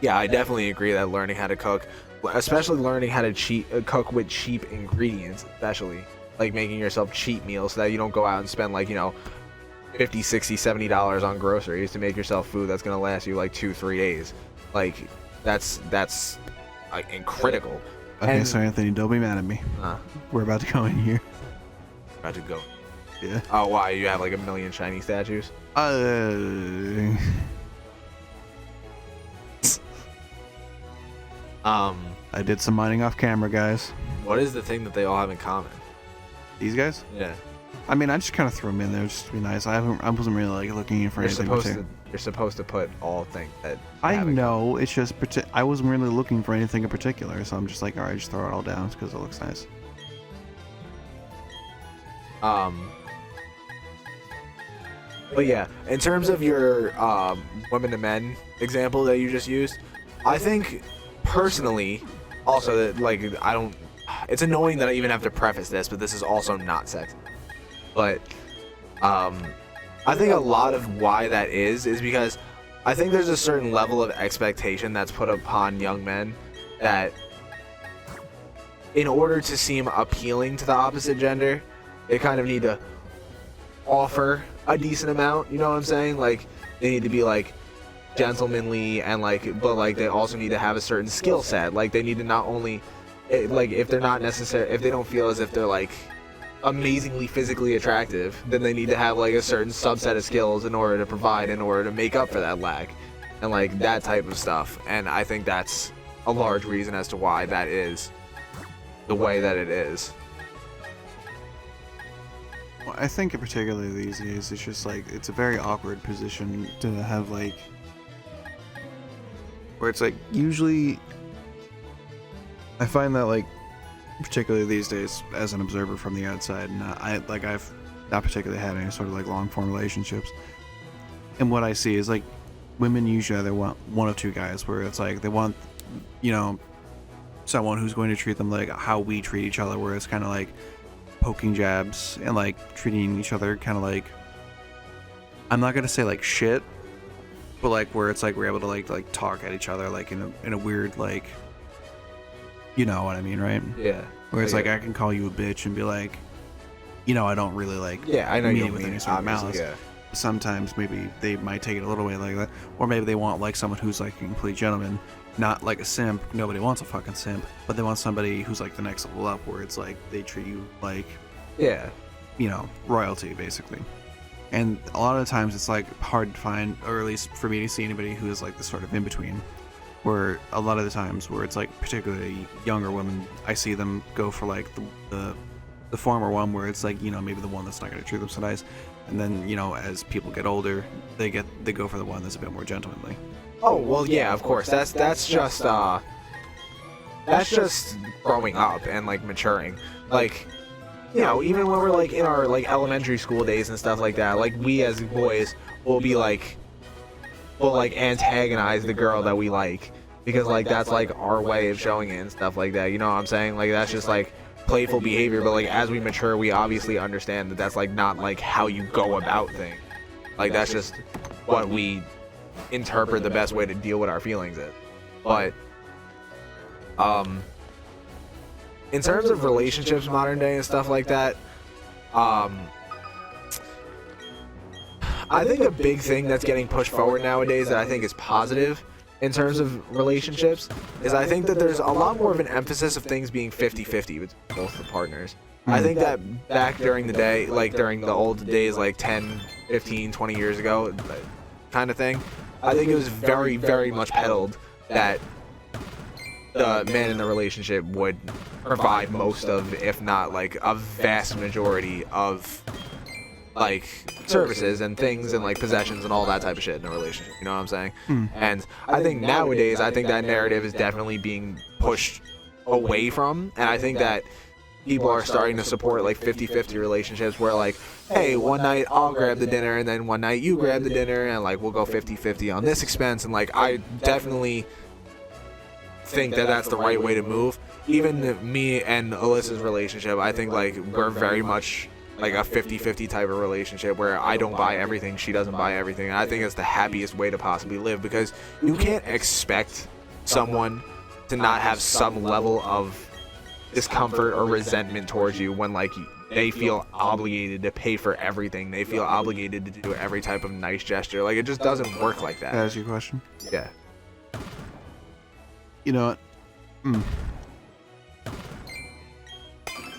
Yeah, I definitely agree that learning how to cook, especially learning how to cook with cheap ingredients, especially like making yourself cheap meals so that you don't go out and spend like, you know, $50, $60, $70 on groceries to make yourself food that's going to last you like 2-3 days. Like that's like critical. Okay, so Anthony, don't be mad at me. We're about to go in here. About to go. Yeah. Oh, why? You have like a million shiny statues? I did some mining off camera, guys. What is the thing that they all have in common? These guys? Yeah. I mean, I just kind of threw them in there just to be nice. I wasn't really like looking for anything. You're supposed to put all things that. I know. It's just I wasn't really looking for anything in particular, so I'm just like, all right, just throw it all down because it looks nice. But yeah, in terms of your women to men example that you just used, I think personally, also that like I don't. It's annoying that I even have to preface this, but this is also not sexist. But I think a lot of why that is because I think there's a certain level of expectation that's put upon young men that in order to seem appealing to the opposite gender, they kind of need to offer a decent amount, you know what I'm saying? Like they need to be like gentlemanly and like, but like they also need to have a certain skill set. Like they need to not only like if they're not necessary, if they don't feel as if they're like amazingly physically attractive, then they need to have like a certain subset of skills in order to provide, in order to make up for that lack, and like that type of stuff. And I think that's a large reason as to why that is the way that it is. Well, I think particularly these days, it's just like it's a very awkward position to have, like where it's like usually I find that like particularly these days as an observer from the outside, and I've not particularly had any sort of like long form relationships, and what I see is like women usually either want one of two guys, where it's like they want, you know, someone who's going to treat them like how we treat each other, where it's kind of like poking jabs and like treating each other kind of like, I'm not gonna say like shit, but like where it's like we're able to like talk at each other like in a weird like, you know what I mean, right? Yeah. Where it's like I can call you a bitch and be like, you know, I don't really like. Yeah, I know you mean it with any sort of malice. Yeah. Sometimes maybe they might take it a little way like that, or maybe they want like someone who's like a complete gentleman, not like a simp. Nobody wants a fucking simp, but they want somebody who's like the next level up, where it's like they treat you like, yeah, you know, royalty basically. And a lot of the times it's like hard to find, or at least for me to see anybody who is like the sort of in between. Where a lot of the times where it's like particularly younger women, I see them go for like the former one, where it's like, you know, maybe the one that's not going to treat them so nice, and then, you know, as people get older, they go for the one that's a bit more gentlemanly. Oh well, yeah, of course. That's just growing up and like maturing. Like, you know, even when we're like in our like elementary school days and stuff like that, like we as boys will be like, will like antagonize the girl that we like, because like that's like our way of showing it and stuff like that, you know what I'm saying? Like that's just like playful behavior, but like as we mature we obviously understand that that's like not like how you go about things. Like that's just what we interpret the best way to deal with our feelings is. But in terms of relationships modern day and stuff like that, I think a big thing that's getting pushed forward nowadays that I think is positive in terms of relationships is I think that there's a lot more of an emphasis of things being 50-50 with both the partners. I think that back during the day, like during the old days, like 10, 15, 20 years ago kind of thing, I think it was very, very much peddled that the man in the relationship would provide most of, if not like a vast majority of like services and things and like possessions and all that type of shit in a relationship, you know what I'm saying? And I think nowadays, I think that narrative is definitely being pushed away from, and I think that people are starting to support like 50-50 relationships where like, hey, one night I'll grab the dinner and then one night you grab the dinner and like we'll go 50-50 on this expense, and like I definitely think that that's the right way to move. Even me and Alyssa's relationship, I think like we're very much like a 50-50 type of relationship where I don't buy everything, she doesn't buy everything, and I think it's the happiest way to possibly live, because you can't expect someone to not have some level of discomfort or resentment towards you when like they feel obligated to pay for everything, they feel obligated to do every type of nice gesture. Like, it just doesn't work like that. Can I ask you a question? Yeah. You know what?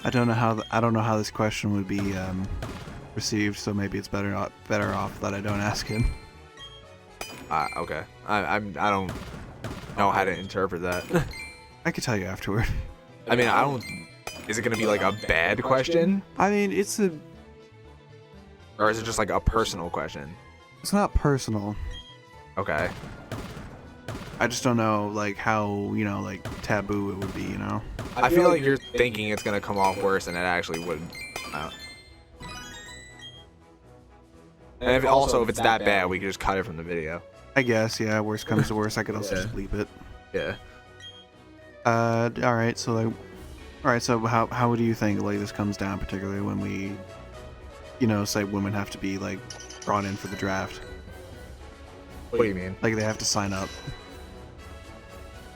I don't know how this question would be received, so maybe it's better off that I don't ask him. Okay. I don't know how to interpret that. I could tell you afterward. I mean, I don't. Is it gonna be like a bad question, I mean, or is it just like a personal question? it's not personal. Okay. I just don't know like how, like taboo it would be, I feel like you're thinking it's gonna come off worse than it actually would. And if it's that bad, we could just cut it from the video. I guess, yeah, worst comes to worst, I could also just bleep it. Yeah. Alright, so how do you think like this comes down, particularly when we, say women have to be like brought in for the draft? What do you mean? Like they have to sign up.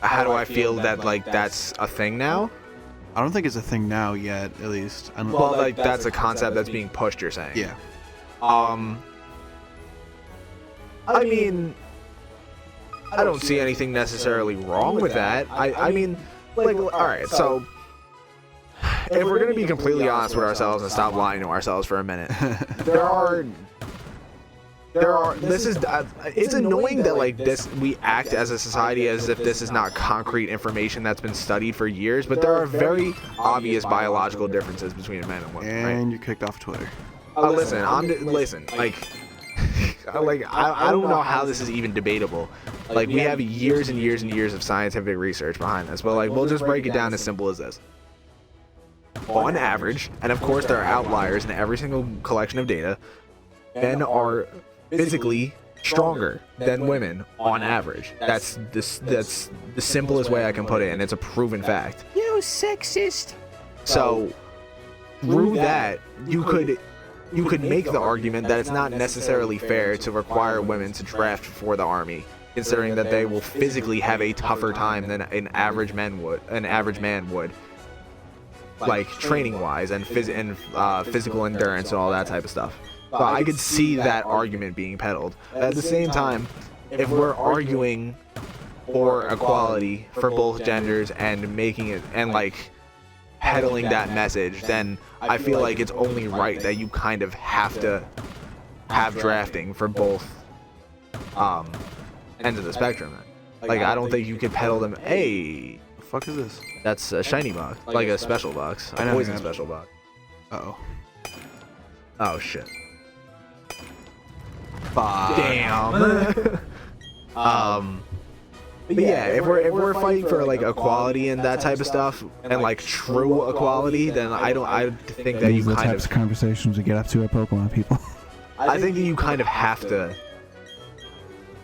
How do I feel that like that's a thing now? I don't think it's a thing now yet, at least. Well, like that's a concept that's being pushed, you're saying? Yeah. I mean, I don't see anything necessarily wrong with that. I mean, like, alright, so if we're gonna be completely honest with ourselves and stop lying to ourselves for a minute, it's annoying that like we act as a society as if this is not concrete information that's been studied for years, but there are very obvious biological differences between men and women. And you're kicked off Twitter. Listen, like I don't know how this is even debatable. Like, we have years and years and years of scientific research behind this, but like we'll just break it down as simple as this. On average, and of course there are outliers in every single collection of data, men are physically stronger than women on average. That's the simplest way I can put it, and it's a proven fact. You sexist. So through that, you could make the argument that it's not necessarily fair to require women to draft for the army, considering that they will physically have a tougher time than an average man would, like training wise and physical endurance and all that type of stuff. But I could see that argument being peddled. At the same time, if we're arguing for equality for both genders and making it and like peddling that message, then I feel like it's only right that you kind of have to have drafting for both ends of the spectrum. Like, I don't think you could peddle them. Hey, The fuck is this? that's a shiny box, like a special box, a poison special box. Uh-oh. Oh shit. Fuck. Damn. But yeah, if we're fighting for like equality and that type of stuff, and like true equality, then I think that you These are the kind types of of conversations we get up to at Pokemon, people. I think that you kind of have to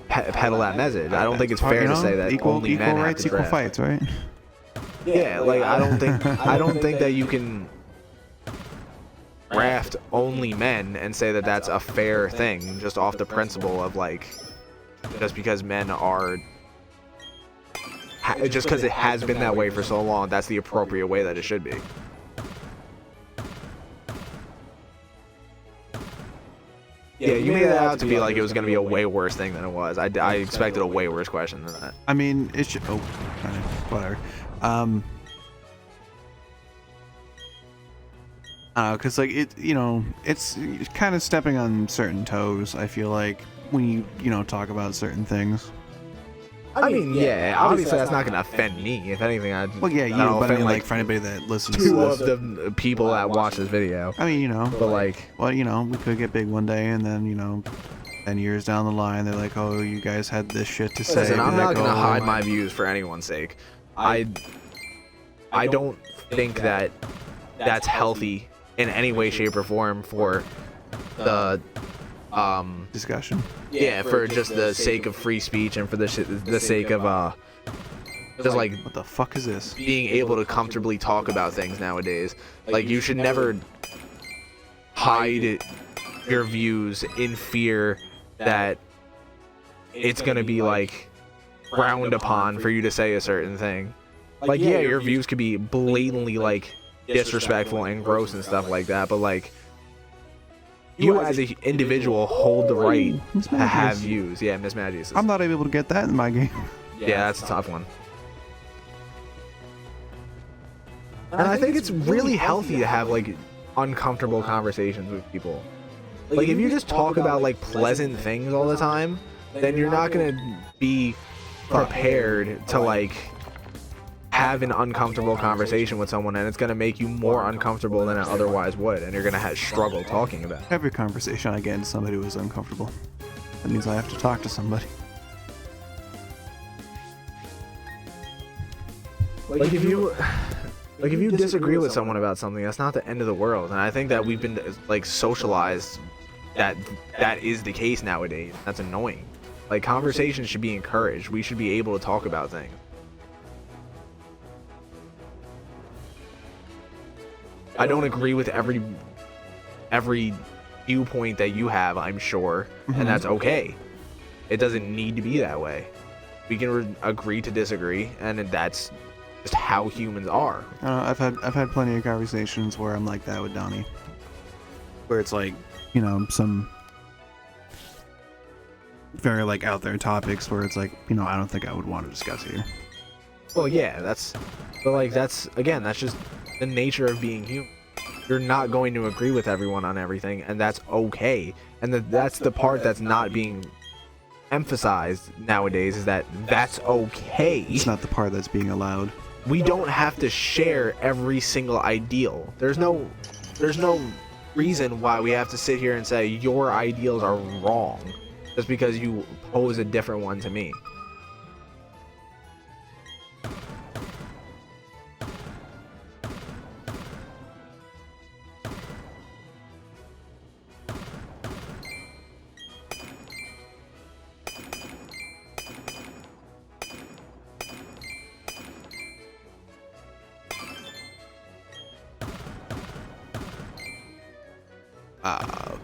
peddle that message. I don't think it's fair to say that only men have rights, to equal draft. fights, right? Yeah, like I don't think that you can. draft only men and say that that's a fair thing, just off the principle of like, just because men are, just because it has been that way for so long, that's the appropriate way that it should be. Yeah, you made that out to be like it was going to be a way worse thing than it was. I expected a way worse question than that. I mean, it should. Oh, whatever. Because like it, it's kind of stepping on certain toes. I feel like when you talk about certain things. I mean, yeah, obviously that's not going to offend me. If anything, well, yeah, but I mean, like for anybody that listens to two this, of the people that watch this video. I mean, but like, well, we could get big one day, and then 10 years down the line, they're like, oh, you guys had this shit to say. Listen, I'm not going to hide my views for anyone's sake. I don't think that that's healthy in any way, shape, or form for the discussion. Yeah, for just the sake of free speech and for the sake of just like, what the fuck is this? Being able to comfortably talk about things nowadays. Like, you should never hide your views in fear that it's gonna be like frowned upon for you to say a certain thing. Like, yeah, your views could be blatantly like disrespectful and gross and stuff like that, but like, you as an individual hold the right to have views. Yeah, Miss Magius. I'm not able to get that in my game. Yeah, that's a tough one. And I think it's really healthy to have like uncomfortable conversations with people. Like, if you just talk about like pleasant things all the time, then you're not gonna be prepared to like have an uncomfortable conversation with someone, and it's going to make you more uncomfortable than it otherwise would, and you're going to struggle talking about it. Every conversation I get into somebody who is uncomfortable, that means I have to talk to somebody. Like if you disagree with someone about something, that's not the end of the world, and I think that we've been like socialized that is the case nowadays. That's annoying. Like, conversations should be encouraged. We should be able to talk about things. I don't agree with every viewpoint that you have, I'm sure, and that's okay. It doesn't need to be that way. We can agree to disagree, and that's just how humans are. I've had plenty of conversations where I'm like that with Donnie, where it's like, some very like out there topics where it's like, I don't think I would want to discuss here. Well, yeah, that's just the nature of being human. You're not going to agree with everyone on everything, and that's okay. And that's the part that's not being emphasized nowadays, is that's okay. It's not the part that's being allowed. We don't have to share every single ideal. There's no reason why we have to sit here and say your ideals are wrong just because you pose a different one to me.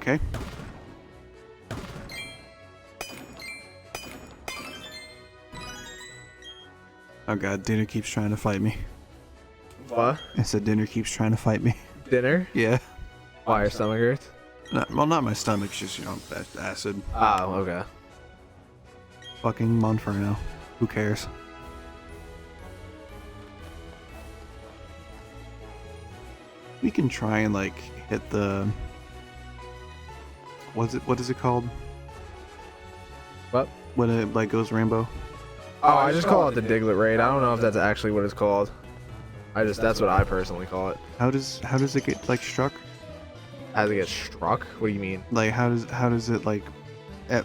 Okay. Oh god, Dinner keeps trying to fight me. What? I said Dinner keeps trying to fight me. Dinner? Yeah. Why, your stomach hurts? Well, not my stomach, just, acid. Oh, okay. Fucking Monferno. Who cares? We can try and, like, hit the... What is it called? What? When it, like, goes rainbow? Oh, I just call it the Diglett raid. I don't know if that's actually what it's called. That's what I personally call it. How does it get, like, struck? How does it get struck? What do you mean? Like, how does it, like...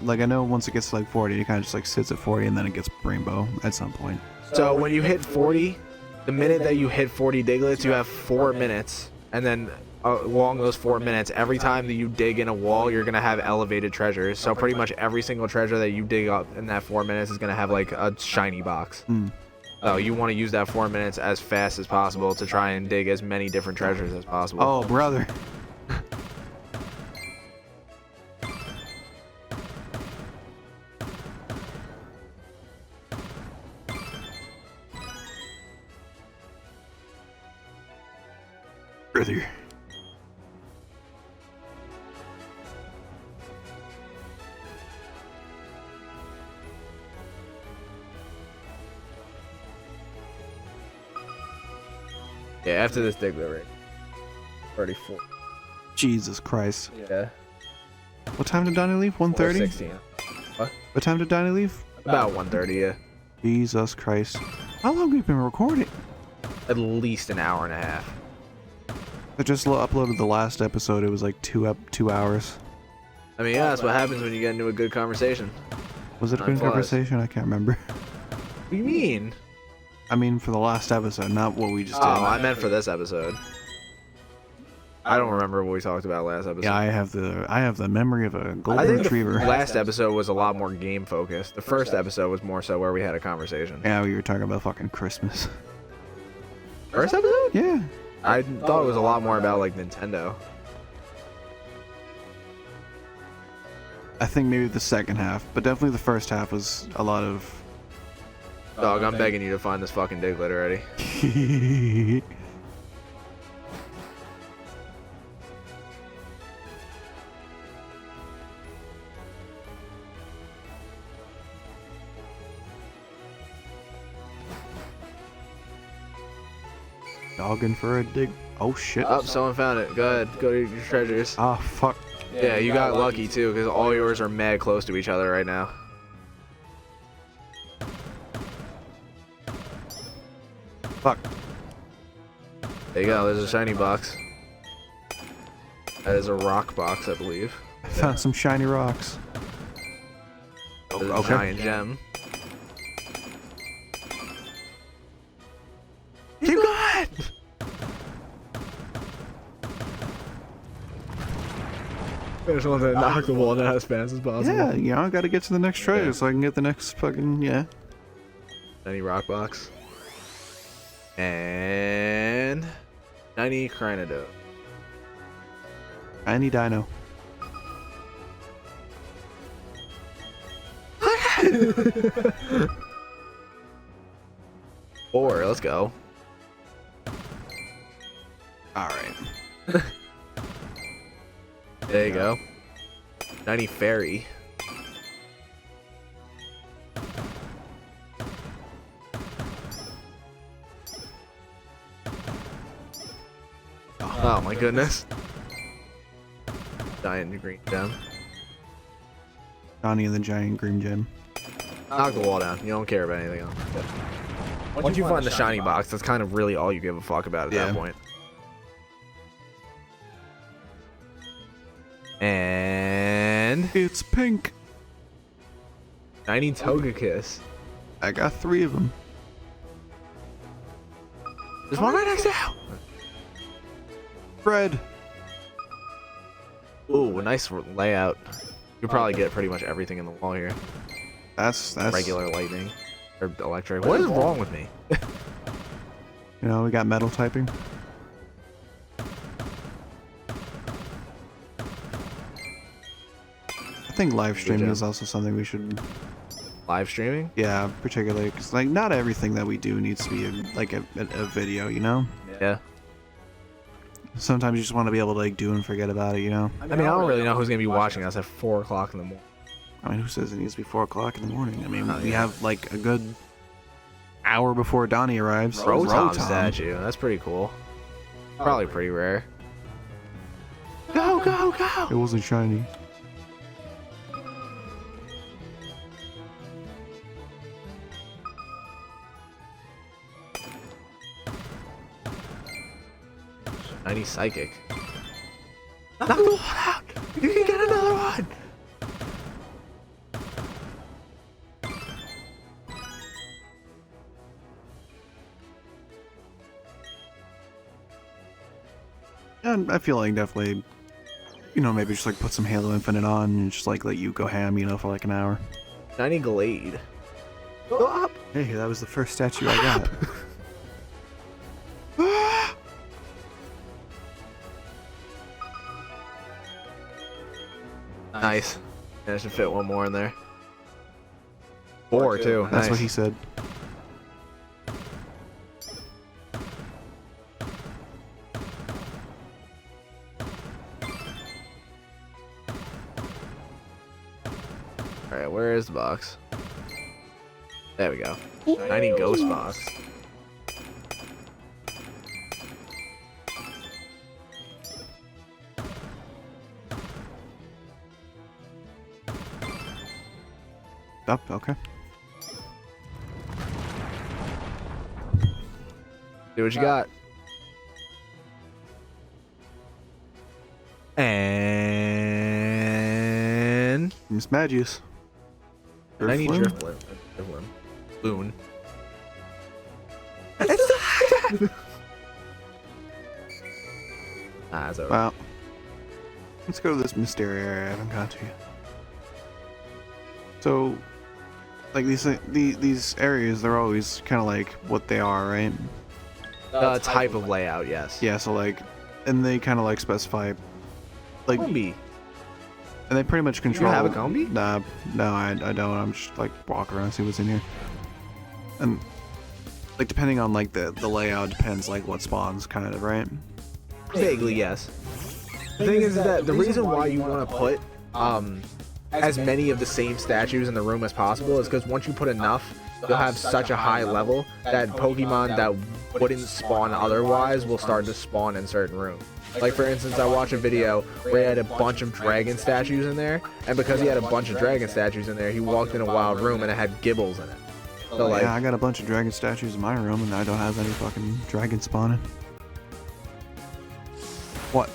Like, I know once it gets to, like, 40, it kind of just, like, sits at 40, and then it gets rainbow at some point. So, when you hit 40, the minute that you hit 40 Diglets, you have 4 minutes. And then, along those 4 minutes, every time that you dig in a wall, you're going to have elevated treasures. So, pretty much every single treasure that you dig up in that 4 minutes is going to have, like, a shiny box. Oh, you want to use that 4 minutes as fast as possible to try and dig as many different treasures as possible. Oh, brother. Brother. Yeah, after this Diglett ring. 34. Jesus Christ. Yeah. What time did Donnie leave? 1:30? 16. What? What time did Donnie leave? About 1:30, yeah. Jesus Christ. How long have we been recording? At least an hour and a half. I just uploaded the last episode. It was like 2 hours. I mean, yeah, that's what happens when you get into a good conversation. Was it a Time good flies. conversation? I can't remember. What do you mean? I mean, for the last episode, not what we just Oh, did. I meant for this episode. I don't remember what we talked about last episode. Yeah, I have the memory of a I golden think retriever. the last episode was a lot more game focused. The first episode was more so where we had a conversation. Yeah, we were talking about fucking Christmas. First episode? Yeah. I thought it was a lot more about like Nintendo. I think maybe the second half, but definitely the first half was a lot of... Dog, I'm begging you to find this fucking Diglett already. Dogging for a dig. Oh shit. Oh, someone found it. Go ahead. Go to your treasures. Ah, fuck. Yeah, you got lucky too, because all yours are mad close to each other right now. Fuck. There you go. There's a shiny box. That is a rock box, I believe. I found some shiny rocks. There's a giant gem. Keep going! I just want to knock the wall down as fast as possible. Yeah, you know, I gotta get to the next treasure so I can get the next fucking, yeah. Shiny rock box. And... shiny Cranido. Shiny dino. 4, let's go. Alright. There you go. Shiny fairy. Oh my goodness. Giant green gem. Johnny and the Giant Green Gem. Knock the wall down. You don't care about anything else. Once you find the shiny box, that's kind of really all you give a fuck about at that point. And... It's pink. shiny Togekiss. I got 3 of them. There's one right next to you! Red. Ooh, a nice layout. You could probably get pretty much everything in the wall here. That's Regular lightning. Or electric. What is wrong with me? You know, we got metal typing. I think live streaming is also something we should... Live streaming? Yeah, particularly because like not everything that we do needs to be like a video, you know. Yeah. Sometimes you just want to be able to like do and forget about it, you know. I mean, I don't really know who's gonna be watching us at 4 o'clock in the morning. I mean, who says it needs to be 4 o'clock in the morning? I mean, we have like a good hour before Donnie arrives. Rotom statue. That's pretty cool. Probably pretty rare. Go, go, go! It wasn't shiny. Shiny psychic. Knock the wall out! You can get another one! And I feel like definitely, you know, maybe just like put some Halo Infinite on and just like let you go ham, you know, for like an hour. Shiny Glade. Go up! Hey, that was the first statue I got. Nice. Yeah, I should fit one more in there. 4 too. That's Nice. what he said. box. There we go. Shiny ghost box. Up, okay. See what you got. And Miss Magius. I need Drifloon? Drifloon. Loon. That's over. Well, let's go to this mystery area I haven't got to yet. So, like these areas, they're always kind of like what they are, right? Type of layout, yes. Yeah. So like, and they kind of like specify, like, Combi. and they pretty much control. You have a Combi? Nah, no, I don't. I'm just like walk around, see what's in here, and like depending on like the layout depends like what spawns, kind of, right? Vaguely, yes. The thing is that the reason why you want to put as many of the same statues in the room as possible is because once you put enough, you'll have such a high level that Pokemon that wouldn't spawn otherwise will start to spawn in certain rooms. Like for instance, I watched a video where he had a bunch of dragon statues in there, and because he had a bunch of dragon statues in there, he walked in a wild room and it had Gibbles in it. So like, yeah, I got a bunch of dragon statues in my room, and I don't have any fucking dragon spawning. What?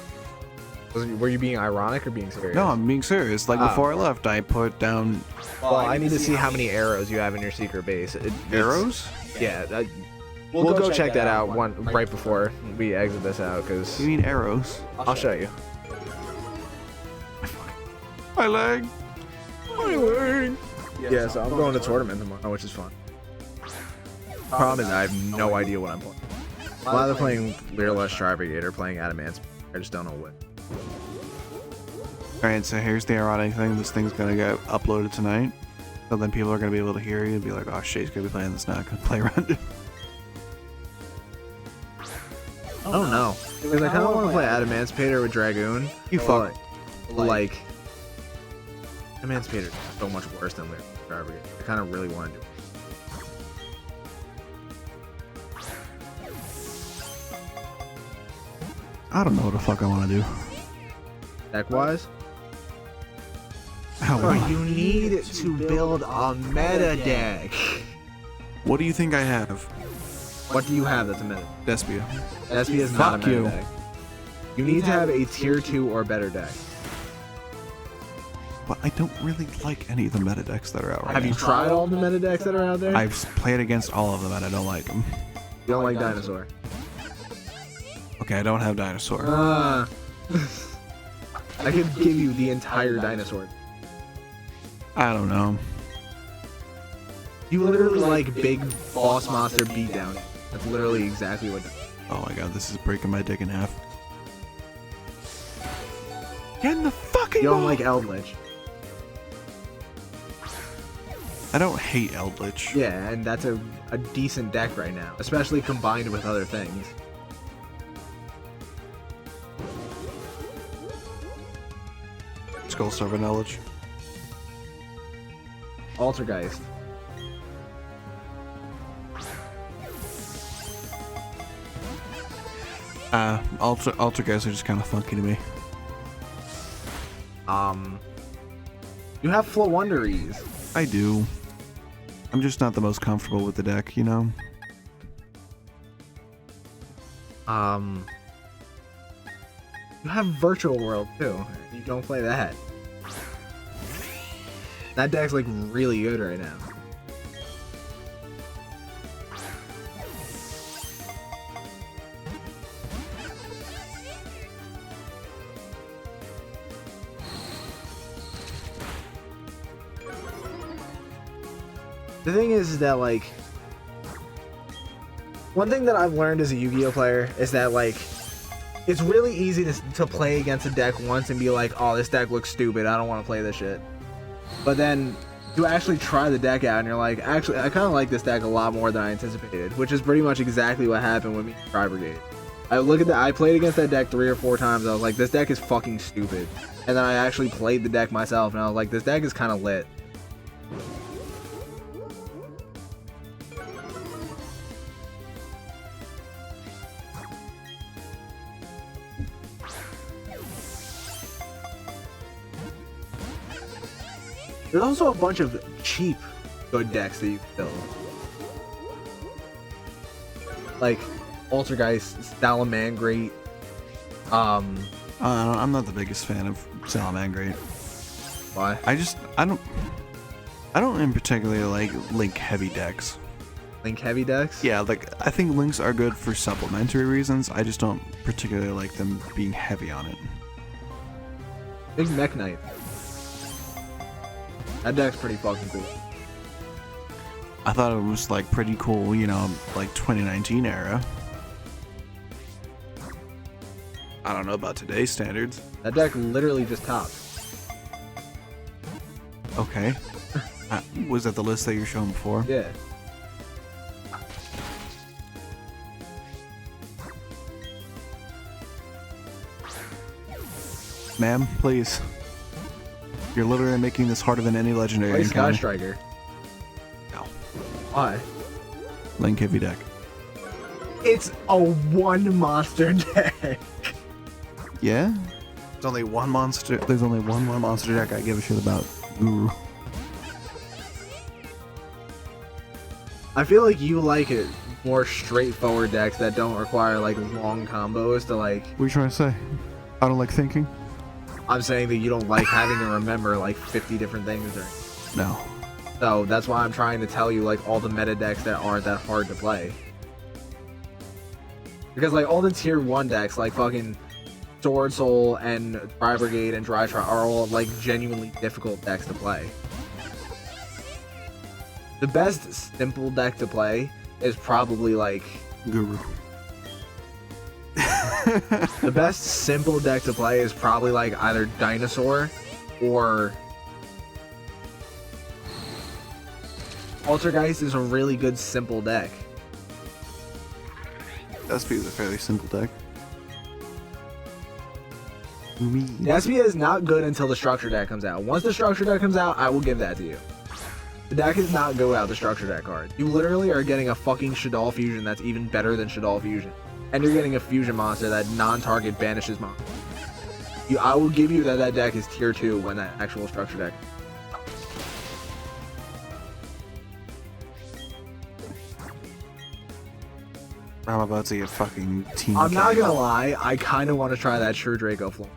were you being ironic or being serious? No, I'm being serious. Like before I left, I put down Well, I need to see how many arrows you have in your secret base. arrows. Yeah, we'll go check that out right before we exit this out, because You mean arrows? I'll show you. My leg. My leg. Yeah, so I'm going to tournament tomorrow, which is fun. Problem is I have no idea what I'm playing. I'm either playing Leerless Tribrigator or playing Adamance. I just don't know what. Alright, so here's the ironic thing. This thing's gonna get uploaded tonight. So then people are gonna be able to hear you and be like, oh shit, he's gonna be playing this now. I'm gonna play around it. I don't know. Because I kind of want to play Adamantipator with Dragoon. You fuck. Like, Adamantipator is so much worse than Leerless Tribrigator. I kind of really want to do it. I don't know what the fuck I want to do. Deck-wise? How Bro, you need to build a meta deck. What do you think I have? What do you have that's a meta? Despia. Despia is not a Fuck meta you. deck. You need to have a tier 2 or better deck. But I don't really like any of the meta decks that are out right Have now. you tried all the meta decks that are out there? I've played against all of them and I don't like them. You don't like Dinosaur. Okay, I don't have Dinosaur. I could give you the entire Dinosaur. I don't know. You literally like big boss monster beatdown. That's literally exactly what. Oh my god, this is breaking my dick in half. Get in the fucking You don't ball! like Eldritch. I don't hate Eldritch. Yeah, and that's a decent deck right now, especially combined with other things. Skull Server Knowledge. Altergeist. Altergeist are just kind of funky to me. You have Flowonderies. I do. I'm just not the most comfortable with the deck, you know? You have Virtual World too. You don't play that. That deck's like really good right now. The thing is that like one thing that I've learned as a Yu-Gi-Oh player is that like it's really easy to play against a deck once and be like, oh, this deck looks stupid, I don't want to play this shit. But then you actually try the deck out and you're like, actually, I kind of like this deck a lot more than I anticipated, which is pretty much exactly what happened with me in Tri-Brigade. I played against that deck 3 or 4 times, I was like, this deck is fucking stupid. And then I actually played the deck myself and I was like, this deck is kind of lit. There's also a bunch of cheap good decks that you can build. Like Altergeist, Salamangreat. I'm not the biggest fan of Salamangreat. Why? I don't in particular like Link heavy decks. Link heavy decks? Yeah, like I think Links are good for supplementary reasons. I just don't particularly like them being heavy on it. Big Mech Knight. That deck's pretty fucking cool. I thought it was like pretty cool, you know, like 2019 era. I don't know about today's standards. That deck literally just topped. Okay. Was that the list that you were showing before? Yeah. Ma'am, please. You're literally making this harder than any legendary Play Sky encounter. Striker. No. Why? Link heavy deck. It's a one monster deck. Yeah? There's only one monster deck I give a shit about. Guru. I feel like you like it more straightforward decks that don't require like long combos to like. What are you trying to say? I don't like thinking? I'm saying that you don't like having to remember like 50 different things. No. So that's why I'm trying to tell you like all the meta decks that aren't that hard to play. Because like all the tier 1 decks like fucking Sword Soul and Dry Brigade and Dry Tri are all like genuinely difficult decks to play. The best simple deck to play is probably like Guru. the best simple deck to play is probably like either Dinosaur or Altergeist is a really good simple deck. SP is a fairly simple deck. Despia is not good until the structure deck comes out. Once the structure deck comes out, I will give that to you. The deck is not good without the structure deck card. You literally are getting a fucking Shaddoll Fusion that's even better than Shaddoll Fusion. And you're getting a fusion monster that non-target banishes monsters. I will give you that deck is tier 2 when that actual structure deck. I'm about to get fucking team. I'm not gonna lie, I kind of want to try that Sure Draco Floor.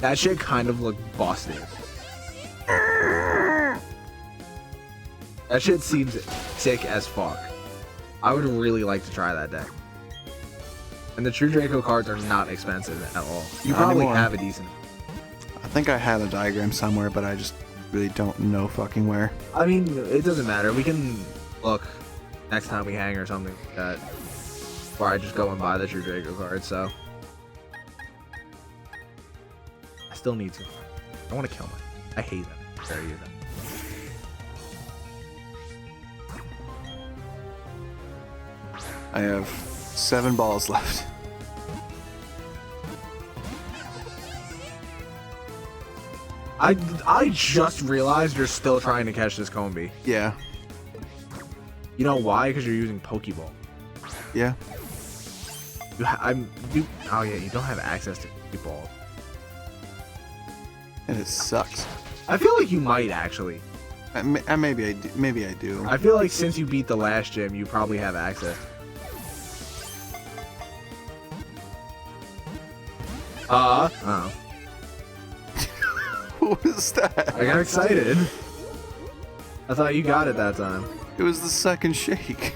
That shit kind of looked busted. That shit seems sick as fuck. I would really like to try that deck. And the True Draco cards are not expensive at all. You Not probably anymore. have a decent. I think I have a diagram somewhere, but I just really don't know fucking where. I mean, it doesn't matter. We can look next time we hang or something like that. Or I just go and buy the True Draco card, so. I still need to. I want to kill mine. I hate them. Very use them. I have 7 balls left. I just realized you're still trying to catch this Combi. Yeah. You know why? Because you're using Pokeball. Yeah. Oh yeah, you don't have access to Pokeball. And it sucks. I feel like you might actually. Maybe I do. Maybe I do. I feel like since you beat the last gym, you probably have access. Oh. What was that? I got excited. I thought you got it that time. It was the second shake.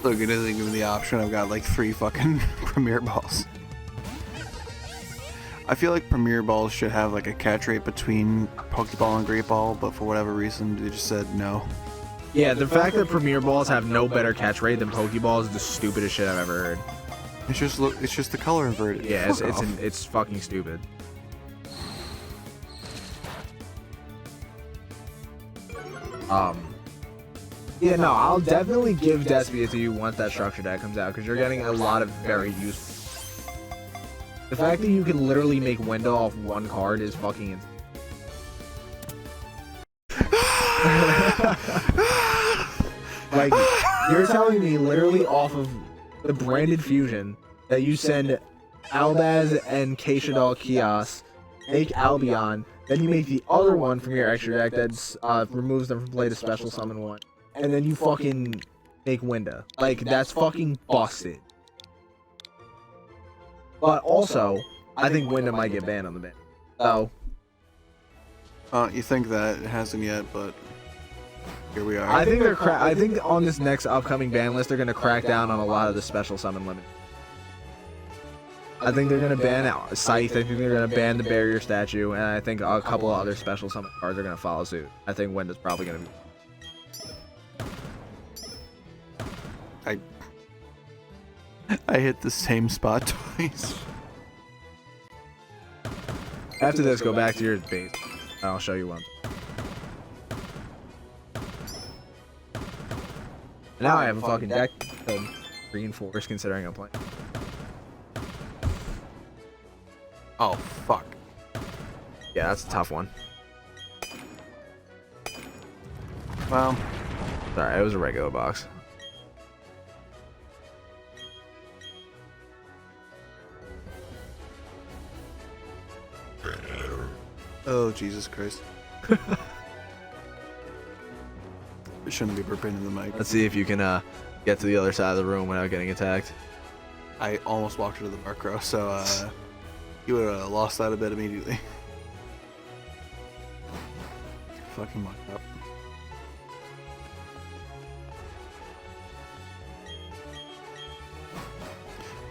Look, it doesn't give me the option. I've got like 3 fucking Premier Balls. I feel like Premier Balls should have like a catch rate between Pokeball and Great Ball, but for whatever reason, they just said no. Yeah, the fact that Premier Balls have no better catch rate than Pokeballs is the stupidest shit I've ever heard. It's just the color inverted. Yeah, Fuck off. it's fucking stupid. Yeah, no, I'll definitely give Despia to you once that structure deck comes out, because you're getting a lot of very useful. The fact that you can literally make window off 1 card is fucking insane. Like, you're telling me literally off of the branded fusion that you send Albaz and Keishadal Kios, make Albion, then you make the other one from your extra deck that removes them from play to special summon one, and then you fucking make Winda. Like, that's fucking busted. But also, I think Winda might get banned on the ban. So, You think that it hasn't yet, but here we are. I think I think on this next upcoming ban list, they're gonna crack down on a lot of the special summon limit. I think they're gonna ban Scythe. I think they're gonna ban the barrier statue, and I think a couple of other special summon cards are gonna follow suit. I think Winda's probably gonna be. I hit the same spot twice. After this, go back to your base. And I'll show you one. Now I have a fucking deck to reinforce considering I'm playing. Oh, fuck. Yeah, that's a tough one. Well, Sorry, it was a regular box. oh, Jesus Christ. I shouldn't be burping in the mic. Let's see if you can get to the other side of the room without getting attacked. I almost walked into the Murkrow, so you would have lost that a bit immediately. Fucking muck up.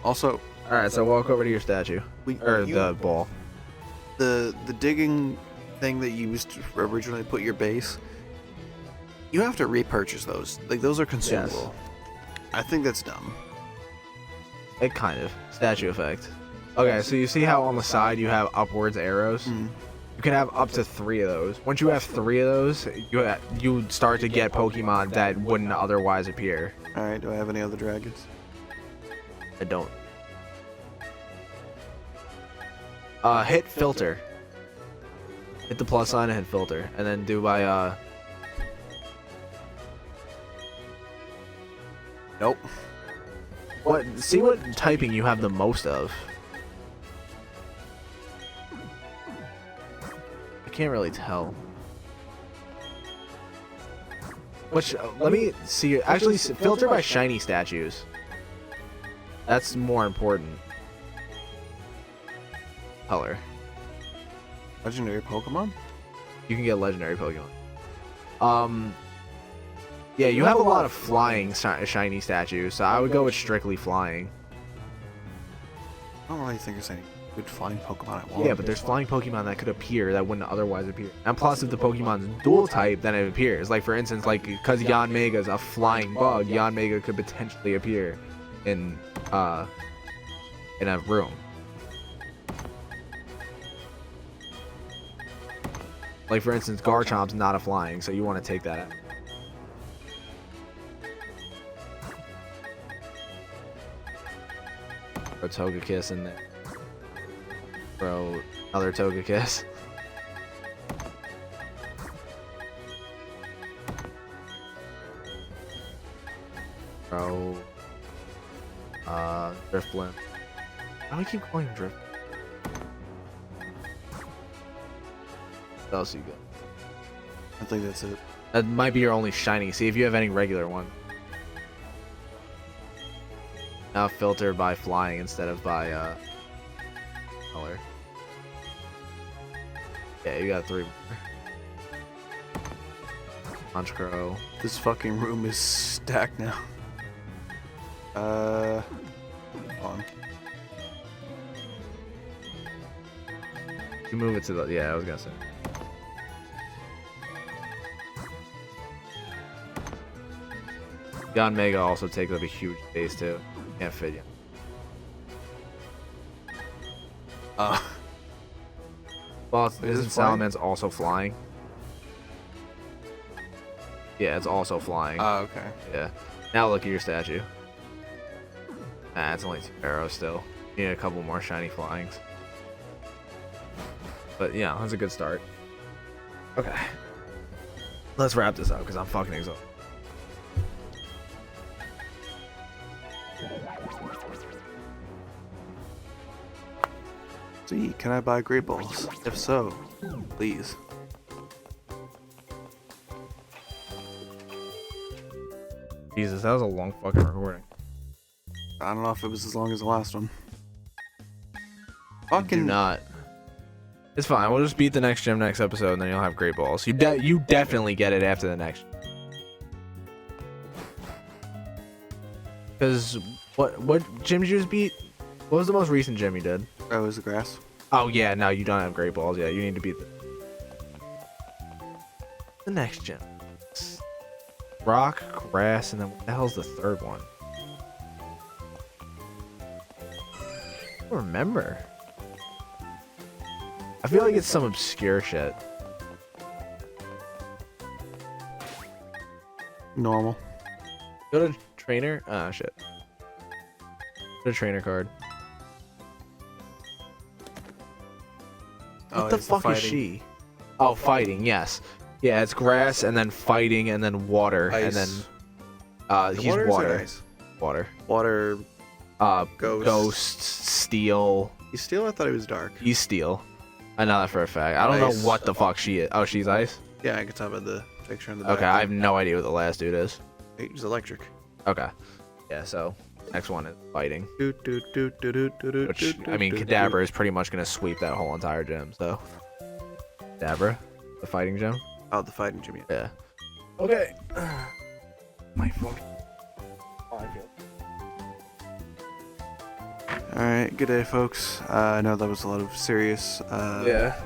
Also, Alright, so walk over to your statue. The ball. The digging thing that you used to originally put your base, you have to repurchase those. Like, those are consumable. Yes. I think that's dumb. It kind of. Statue effect. Okay, so you see how on the side you have upwards arrows? Mm. You can have up to 3 of those. Once you have 3 of those, you start to get Pokemon that wouldn't otherwise appear. Alright, do I have any other dragons? I don't. Hit filter. Hit the plus sign and hit filter. And then do by, Nope. What? See what typing you have the most of. I can't really tell. Which, let me see. Actually, filter by shiny statues. That's more important. Color. Legendary Pokemon? You can get legendary Pokemon. Yeah, you have a lot of flying shiny statues, so I would go with strictly flying. I don't really think there's any good flying Pokemon I want. Yeah, but there's flying Pokemon that could appear that wouldn't otherwise appear. And plus, if the Pokemon's dual type, then it appears. Like, for instance, like, because Yanmega's a flying bug, Yanmega could potentially appear in a room. Like, for instance, Garchomp's not a flying, so you want to take that out. Throw Togekiss in there. Throw another Togekiss. Throw Drifblim. How do I keep calling him Drift? What else you got? I think that's it. That might be your only shiny. See if you have any regular one. Now filter by flying instead of by color. Yeah, you got 3 more. Honchkrow. This fucking room is stacked now. Hold on. You move it to the... Yeah, I was gonna say. Yanmega also takes up a huge space too. Can't fit you. Well, isn't Salaman's also flying? Yeah, it's also flying. Oh, okay. Yeah. Now look at your statue. Nah, it's only 2 arrows still. You need a couple more shiny flyings. But yeah, that's a good start. Okay. Let's wrap this up because I'm fucking exhausted. See, can I buy great balls? If so, please. Jesus, that was a long fucking recording. I don't know if it was as long as the last one. I do not. It's fine. We'll just beat the next gym next episode, and then you'll have great balls. You definitely get it after the next. Because what gym did you just beat? What was the most recent gym you did? Oh, it was the grass. Oh yeah, no, you don't have great balls. Yeah, you need to beat the next gym. Rock, grass, and then what the hell's the third one? I don't remember. I feel like it's some obscure shit. Normal. Go to trainer. Ah, shit. Go to trainer card. What the fuck is she? Oh, fighting. Yes. Yeah, it's grass and then fighting and then water Ice. and then he's water. Water. Water. Ghost. Steel. He's steel. I thought he was dark. He's steel. I know that for a fact. I don't know Ice. what the fuck she is. Oh, she's ice? Yeah, I can tell by the picture in the back. Okay, I have no idea what the last dude is. He's electric. Okay. Yeah, so next one is fighting. Which, I mean, Kadabra is pretty much going to sweep that whole entire gym, so. Kadabra? The fighting gym? Oh, the fighting gym. Yeah. Okay. My phone. Alright, good day, folks. I know that was a lot of serious, Yeah.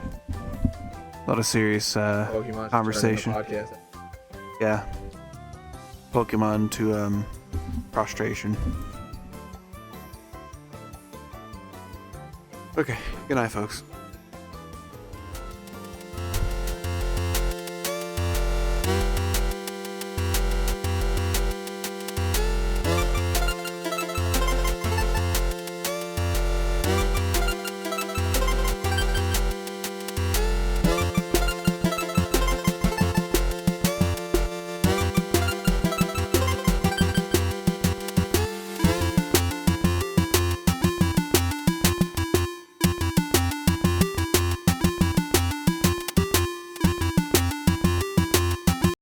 a lot of serious, Pokemon conversation. Podcast. Yeah. Pokemon to, prostration. Okay, good night, folks.